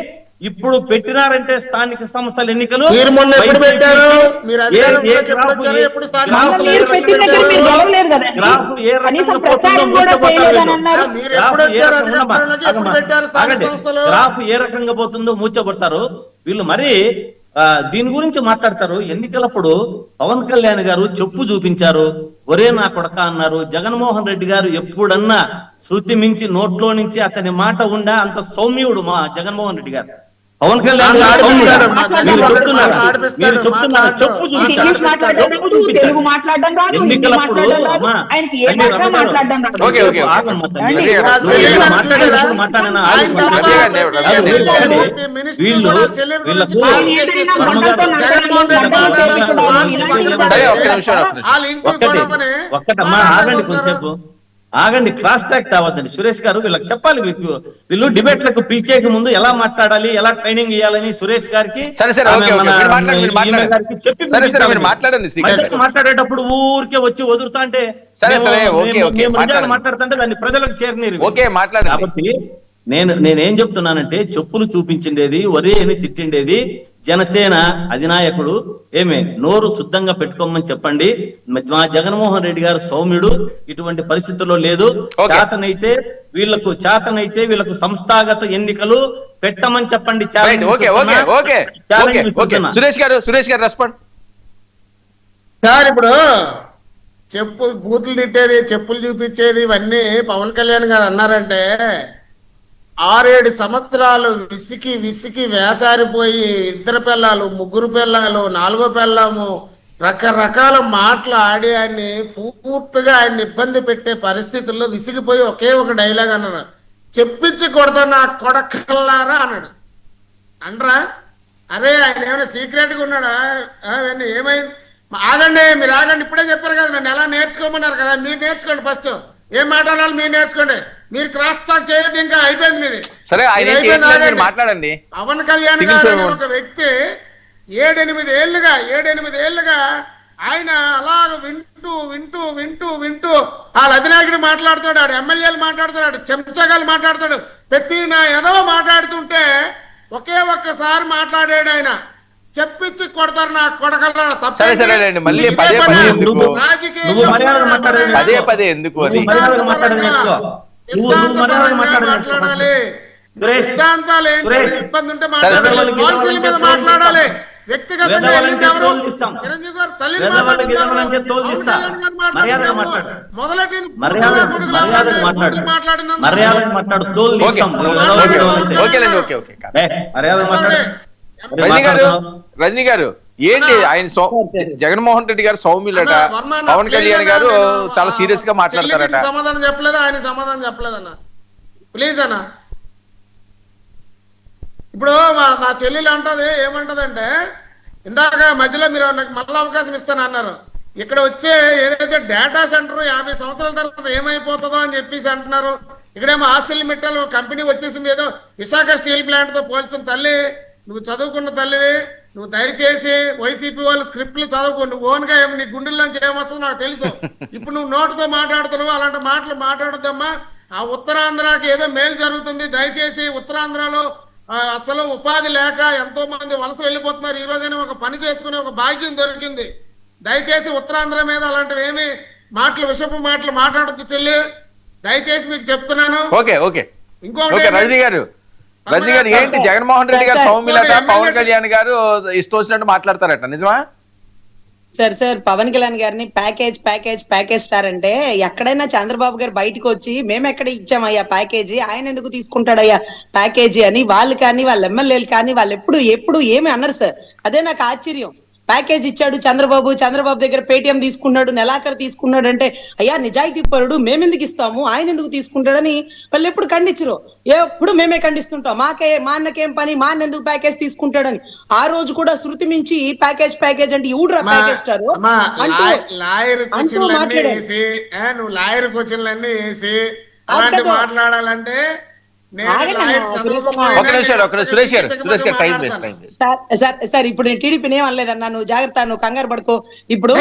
ఇప్పుడు పెట్టినారంటే స్థానిక సంస్థల ఎన్నికలు మీరు మొన్న ఎప్పుడు పెట్టారు? మీరు ఏ అధికారంలోకి ఎప్పుడు గ్రాఫ్ వచ్చారు? ఎప్పుడు స్థానిక గ్రాఫ్ సంస్థలు మీరు పెట్టిన దగ్గర మీరు గెలవలేదు కదండి. గ్రాఫ్ ఏ రకంగా కనీసం పోతుందో ప్రచారం కూడా మూర్ఛపోతారు చేయలేదని వీళ్ళు. అన్నారు. మీరు గ్రాఫ్ ఎప్పుడు ఏ వచ్చారు? రకంగా అధికారంలోకి ఎప్పుడు పెట్టారు స్థానిక ఆగండి. సంస్థలు? గ్రాఫ్ ఏ రకంగా పోతుందో మూర్ఛపడతారు వీళ్ళు. మరి దీని గురించి మాట్లాడతారు. ఎన్నికలప్పుడు పవన్ కళ్యాణ్ గారు చెప్పు చూపించారు, ఒరే నా కొడక అన్నారు. జగన్మోహన్ రెడ్డి గారు ఎప్పుడన్నా శృతి మించి నోట్లో నుంచి అతని మాట ఉండా? అంత సౌమ్యుడు మా జగన్మోహన్ రెడ్డి గారు. పవన్ కళ్యాణ్ గారు ఆడిపిస్తాడు, మీరు చెప్తున్నారు, ఆడిపిస్తాడు, మీరు చెప్తున్నారు, చెప్పు ఇంగ్లీష్ మాట్లాడడం రాదు, తెలుగు మాట్లాడడం రాదు, హిందీ ఎన్నికలప్పుడు మాట్లాడడం రాదు, ఆయనకి ఏ భాష మాట్లాడడం రాదు. Okay, okay, okay. ఆగమ్మా తల్లి. రమ్య గారు, వీళ్ళు రమ్య గారు మాట్లాడేటప్పుడు మాట్లాడినా ఆగు. వీళ్ళు వీళ్ళకు ఆయన ఏదైనా మంటలతో జగన్మోహన్ రెడ్డి మంటలు చేయించడం, ఇలాంటివి సరే, ఒక్క చేస్తారు. నిమిషం, ఒక్క నిమిషం. ఒక్కటమ్మా ఆగండి కొంచెంసేపు, ఆగండి. Cross track కావద్దండి. సురేష్ గారు వీళ్ళకి చెప్పాలి. వీళ్ళు డిబేట్లకు పిలిచేకి ముందు ఎలా మాట్లాడాలి, ఎలా ట్రైనింగ్ ఇవ్వాలని సురేష్ గారికి, సరే, సరే, ఓకే, ఓకే. మీరు మాట్లాడండి, మీరు మాట్లాడండి. గారికి చెప్పి సరే, సరే, మీరు మాట్లాడండి, శ్రీకాంత్ గారు. మధ్యలో మాట్లాడేటప్పుడు ఊరికే వచ్చి వదులుతా అంటే సరే, సరే, ఓకే, ఓకే, మాట్లాడండి. మాట్లాడుతుంటే దాన్ని ప్రజలకు చేరనీరు. ఓకే, మాట్లాడండి. కాబట్టి నేనేం చెప్తున్నానంటే, చెప్పులు చూపించిండేది, ఒరే అని తిట్టిండేది జనసేన అధినాయకుడు. ఏమే నోరు శుద్ధంగా పెట్టుకోమని చెప్పండి. మా జగన్మోహన్ రెడ్డి గారు సౌమ్యుడు, ఇటువంటి పరిస్థితుల్లో లేదు. ఓకే. చేతనైతే వీళ్ళకు సంస్థాగత ఎన్నికలు పెట్టమని చెప్పండి. Right, okay, okay, okay, okay, okay. Suresh గారు రెస్పాండ్. సార్, ఇప్పుడు బూతులు తిట్టేది, చెప్పులు చూపించేది, ఇవన్నీ పవన్ కళ్యాణ్ గారు అన్నారంటే 6-7 సంవత్సరాలు విసికి వేసారిపోయి 2 పిల్లలు, 3 పిల్లలు, 4వ పిల్లము, రకరకాల మాటలు ఆడి ఆయన్ని పూర్తిగా ఆయన్ని ఇబ్బంది పెట్టే పరిస్థితుల్లో విసిగిపోయి ఒకే ఒక డైలాగ్ అన్నారు, చెప్పించి కొడతా నా కొడకల్లారా అన్నాడు. అనరా? అరే, ఆయన ఏమైనా సీక్రెట్గా ఉన్నాడా? అవన్నీ ఏమైంది? ఆగండి, మీరు ఆగండి. ఇప్పుడే చెప్పారు కదా, నన్ను ఎలా నేర్చుకోమన్నారు కదా, మీరు నేర్చుకోండి. ఫస్ట్ ఏం మాట్లాడాలి మీరు నేర్చుకోండి. మీరు క్రాస్ టాక్ చేయొద్దు, ఇంకా అయిపోయింది మీది. సరే, ఆయన మాట్లాడండి. పవన్ కళ్యాణ్ గారు అనే ఒక వ్యక్తి 7-8 ఏళ్ళుగా ఆయన అలాగ వింటూ వాళ్ళ అధినాయకుడు మాట్లాడుతాడు, ఆడు ఎమ్మెల్యేలు మాట్లాడుతాడు, చెంచగాలు మాట్లాడతాడు, ప్రతి నా ఎదవ మాట్లాడుతుంటే ఒకే ఒక్కసారి మాట్లాడాడు ఆయన, చెప్పించి కొడతారు నా కొడకల్లా. సరేలేండి, మళ్ళీ పదే పదే ఎందుకు అది? మాట్లాడాలి, సిద్ధాంతాలు ఏంటి, ఇబ్బంది ఉంటే మాట్లాడాలి, పాలసీల మీద మాట్లాడాలి. వ్యక్తిగతంగా చిరంజీవి గారు తల్లి రజనీ గారు ఏంటి, ఆయన జగన్మోహన్ రెడ్డి గారు సౌమ్యులట, పవన్ కళ్యాణ్ గారు చాలా సీరియస్ గా మాట్లాడతారట. సమాధానం చెప్పలేదు, ఆయన సమాధానం చెప్పలేదన్న. ప్లీజ్ అన్న, ఇప్పుడు నా చెల్లెలు అంటది, ఏమంటదంటే, ఇందాక మధ్యలో మీరు నాకు మళ్ళీ అవకాశం ఇస్తాను అన్నారు. ఇక్కడ వచ్చే ఏదైతే డేటా సెంటర్ 50 సంవత్సరాల తర్వాత ఏమైపోతుందో అని చెప్పేసి అంటున్నారు. ఇక్కడేమో ఆస్ట్రేలియా మెటల్ కంపెనీ వచ్చేసింది, ఏదో విశాఖ స్టీల్ ప్లాంట్ తో పోల్చుతున్న. తల్లి, నువ్వు చదువుకున్న తల్లివి, నువ్వు దయచేసి వైసీపీ వాళ్ళ స్క్రిప్ట్లు చదువుకో. నువ్వు ఓన్గా నీ గుండెల్లోంచి ఏమొస్తుందో నాకు తెలుసు. ఇప్పుడు నువ్వు నోటుతో మాట్లాడుతున్నావు, అలాంటి మాటలు మాట్లాడొద్దమ్మా. ఆ ఉత్తరాంధ్రకి ఏదో మేలు జరుగుతుంది, దయచేసి ఉత్తరాంధ్రలో అసలు ఉపాధి లేక ఎంతో మంది వలసలు వెళ్ళిపోతున్నారు. ఈ రోజైనా ఒక పని చేసుకునే ఒక భాగ్యం దొరికింది. దయచేసి ఉత్తరాంధ్ర మీద అలాంటివి ఏమి మాటలు, విషపు మాటలు మాట్లాడద్దు చెల్లి, దయచేసి మీకు చెప్తున్నాను. ఇంకొకటి రజనీ గారు ఏంటి జగన్మోహన్ రెడ్డి గారు సౌమ్యులట, పవన్ కళ్యాణ్ గారు ఇష్టం వచ్చినట్టు మాట్లాడతారట, నిజమా? సార్ పవన్ కళ్యాణ్ గారిని ప్యాకేజ్ స్టార్ అంటే ఎక్కడైనా చంద్రబాబు గారు బయటకు వచ్చి మేము ఎక్కడ ఇచ్చామయ్యా ప్యాకేజీ, ఆయన ఎందుకు తీసుకుంటాడయ్యా ప్యాకేజీ అని వాళ్ళు కానీ వాళ్ళ ఎమ్మెల్యేలు కానీ వాళ్ళు ఎప్పుడు ఏమి అన్నారు సార్. అదే నాకు ఆశ్చర్యం. ప్యాకేజ్ ఇచ్చాడు చంద్రబాబు దగ్గర పేటిఎం తీసుకున్నాడు, నెలాఖరు తీసుకున్నాడు అంటే అయ్యా నిజాయితీ పరుడు, మేమెందుకు ఇస్తాము, ఆయన ఎందుకు తీసుకుంటాడని వాళ్ళు ఎప్పుడు ఖండించరు. ఎప్పుడు మేమే ఖండిస్తుంటాం. మా అన్నకేం పని, మా అన్న ఎందుకు ప్యాకేజ్ తీసుకుంటాడని. ఆ రోజు కూడా శృతి మించి ప్యాకేజ్ అంటే ఊడ్రా ప్యాకేజ్ స్టార్ లాయర్ క్వశ్చన్లన్నీ వేసి మాట్లాడాలంటే సార్ ఇప్పుడు నేను టీడీపీని ఏం అనలేదన్నా, నువ్వు జాగ్రత్త, నువ్వు కంగారు పడుకో. ఇప్పుడు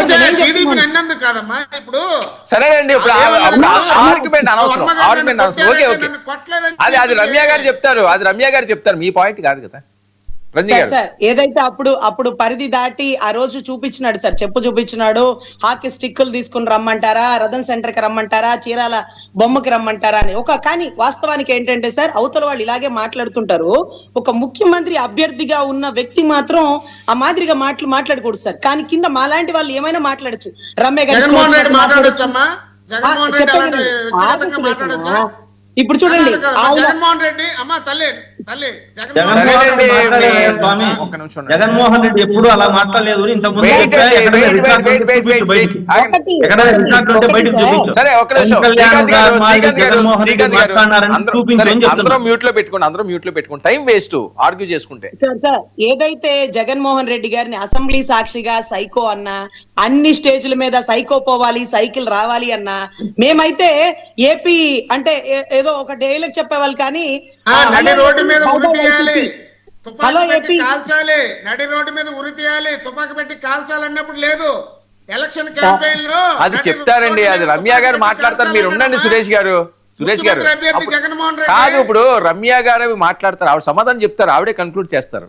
కాదమ్మా, ఇప్పుడు సరేనండి, ఇప్పుడు ఆర్గ్యుమెంట్ అనవసరం. అది రమ్య గారు చెప్తారు, మీ పాయింట్ కాదు కదా. సార్ ఏదైతే అప్పుడు పరిధి దాటి ఆ రోజు చూపించినాడు సార్, చెప్పు చూపించినాడు. హాకీ స్టిక్కులు తీసుకుని రమ్మంటారా, రథన్ సెంటర్ కి రమ్మంటారా, చీరాల బొమ్మకి రమ్మంటారా అని కానీ వాస్తవానికి ఏంటంటే సార్, అవతల వాళ్ళు ఇలాగే మాట్లాడుతుంటారు. ఒక ముఖ్యమంత్రి అభ్యర్థిగా ఉన్న వ్యక్తి మాత్రం ఆ మాదిరిగా మాట్లాడకూడదు సార్. కానీ కింద మాలాంటి వాళ్ళు ఏమైనా మాట్లాడచ్చు. రమ్య గారు ఇప్పుడు చూడండి, జగన్మోహన్ రెడ్డి అమ్మా తల్లి జగన్మోహన్ రెడ్డి ఎప్పుడు అలా మాట్లాడలేదు. అందరూ మ్యూట్ లో పెట్టుకోండి, టైం వేస్ట్ ఆర్గ్యూ చేసుకుంటే. సార్ ఏదైతే జగన్మోహన్ రెడ్డి గారిని అసెంబ్లీ సాక్షిగా సైకో అన్నా, అన్ని స్టేజ్ల మీద సైకో పోవాలి, సైకిల్ రావాలి అన్నా, మేమైతే ఏపీ అంటే ఏదో ఒక డైలాగ్ చెప్పేవాళ్ళు. కానీ నడి రోడ్డు మీద ఉరి తీయాలి, తుపాకీ పెట్టి కాల్చాలి, నడి రోడ్డు మీద ఉరి తీయాలి, తుపాకీ పెట్టి కాల్చాలన్నప్పుడు లేదు. ఎలక్షన్ క్యాంపెయిన్ లో అది చెప్తారండి, అది రమ్య గారు మాట్లాడతారు. మీరు ఉండండి సురేష్ గారు కాదు, ఇప్పుడు రమ్య గారు మాట్లాడతారు, ఆవిడ సమాధానం చెప్తారు, ఆవిడే కన్క్లూడ్ చేస్తారు.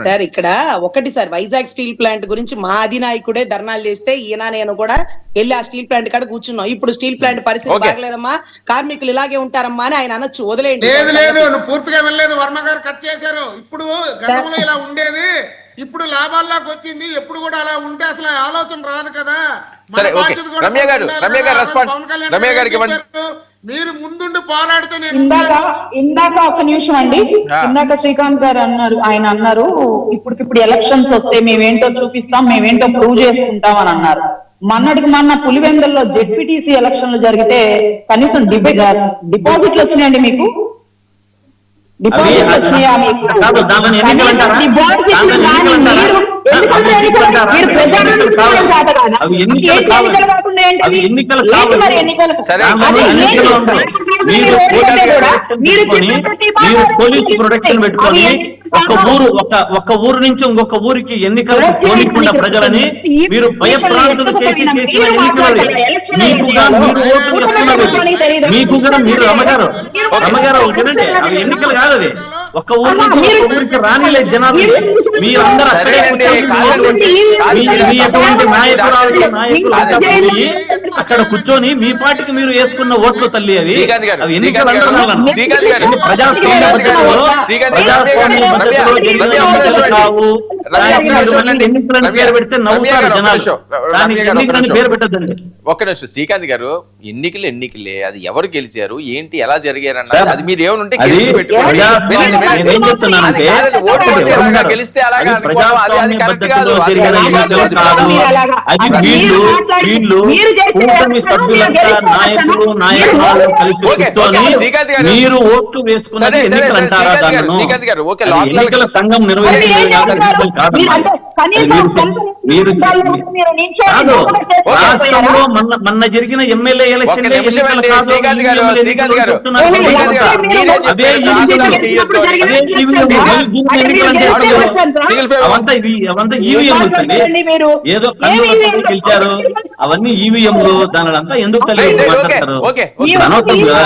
సార్ ఇక్కడ ఒకటి సార్, వైజాగ్ స్టీల్ ప్లాంట్ గురించి మా అధినాయకుడే ధర్నాలు చేస్తే ఈయన నేను కూడా వెళ్ళి ఆ స్టీల్ ప్లాంట్ కాడ కూర్చున్నాం. ఇప్పుడు స్టీల్ ప్లాంట్ పరిస్థితి బాగలేదమ్మా, కార్మికులు ఇలాగే ఉంటారమ్మా అని ఆయన అనొచ్చు, వదిలేండి. లేదు నువ్వు పూర్తిగా వెళ్ళలేదు, వర్మ గారు కట్ చేశారు. ఇప్పుడు గతంలో ఇలా ఉండేది, ఇప్పుడు లాభాల్లోకి వచ్చింది. ఎప్పుడు కూడా అలా ఉంటే అసలు ఆలోచన రాదు కదా. రమ్య గారు రెస్పాండ్, రమ్య గారికి మీరు ముందుండి పోరాడితే ఇందాక ఒక నిమిషం అండి, ఇందాక శ్రీకాంత్ గారు ఆయన అన్నారు ఇప్పుడు ఎలక్షన్స్ వస్తే మేమేంటో చూపిస్తాం, మేమేంటో ప్రూవ్ చేసుకుంటాం అని అన్నారు. మొన్న పులివెందుల్లో జెడ్పీటీసీ ఎలక్షన్లు జరిగితే కనీసం డిపాజిట్లు వచ్చినాయండి మీకు? డిపాజిట్లు వచ్చినాయా మీకు? పోలీసు ప్రొటెక్షన్ పెట్టుకొని ఒక ఊరు నుంచి ఇంకొక ఊరికి ఎన్నికలు పోనీకుండా ప్రజలని మీరు భయప్రాంతులు చేసిన ఎన్నికలు మీకు కూడా మీరు రమ్మగారు ఒకటంటే అవి ఎన్నికలు కాదు, అది ఒక్క ఊరు నుంచి ఊరికి రానిలేదు జనాలు. మీరందరూ ఎటువంటి నాయకులు అక్కడ కూర్చొని మీ పార్టీకి మీరు వేసుకున్న ఓట్లు తల్లి అవి ఎన్నికలు పేరు పెడితే నవ్వుతారు జనాలు, పేరు పెట్టద్దండి. ఒక్క నిమిషం శ్రీకాంత్ గారు, ఎన్నికలే అది ఎవరు గెలిచారు ఏంటి ఎలా జరిగారన్నది అది మీరు ఏమనుంటే నేనేం చెప్తున్నానంటే అది కాదండి, ఓటు ఒకటి వచ్చి అలాగా ఉన్నారు. గెలిస్తే అలాగా అది అనుకోవడం, అది ప్రజాస్వామ్య కరెక్ట్ పద్ధతిలో కాదు, అది జరిగిన కరెక్ట్ ఎన్నికలు కాదు. కాదు. అది వీళ్ళు కూటమి సభ్యులంతా నాయకులు నాయకులు కలిసి ఓకే, కూర్చొని ఓకే, శ్రీకాంత్ గారు. మీరు ఓట్లు వేసుకున్నది సరే, సరే, ఎన్నికలు సరే, అంటారా శ్రీకాంత్ గారు, దాన్ని? శ్రీకాంత్ గారు, ఓకే, అది లోకల్ ఎన్నికల ఎలక్షన్. సంఘం నిర్వహించిన రాష్ట్రంలో మొన్న జరిగిన ఎమ్మెల్యే ఎలక్షన్ ఒక్క నిమిషం అండి, శ్రీకాంత్ గారు, శ్రీకాంత్ గారు, శ్రీకాంత్ గారు, మీరే అదే చెప్పారు, రాష్ట్రాలు చేయొద్దు అని. Single favour. అవంతా ఈవీఎం ఏదో కన్నులతో గెలిచారు, అవన్నీ ఈవీఎంలు దానిలంతా ఎందుకు తెలియదు ఓకే, మాట్లాడతారు? ఓకే, ఇది అనవసరం కదా.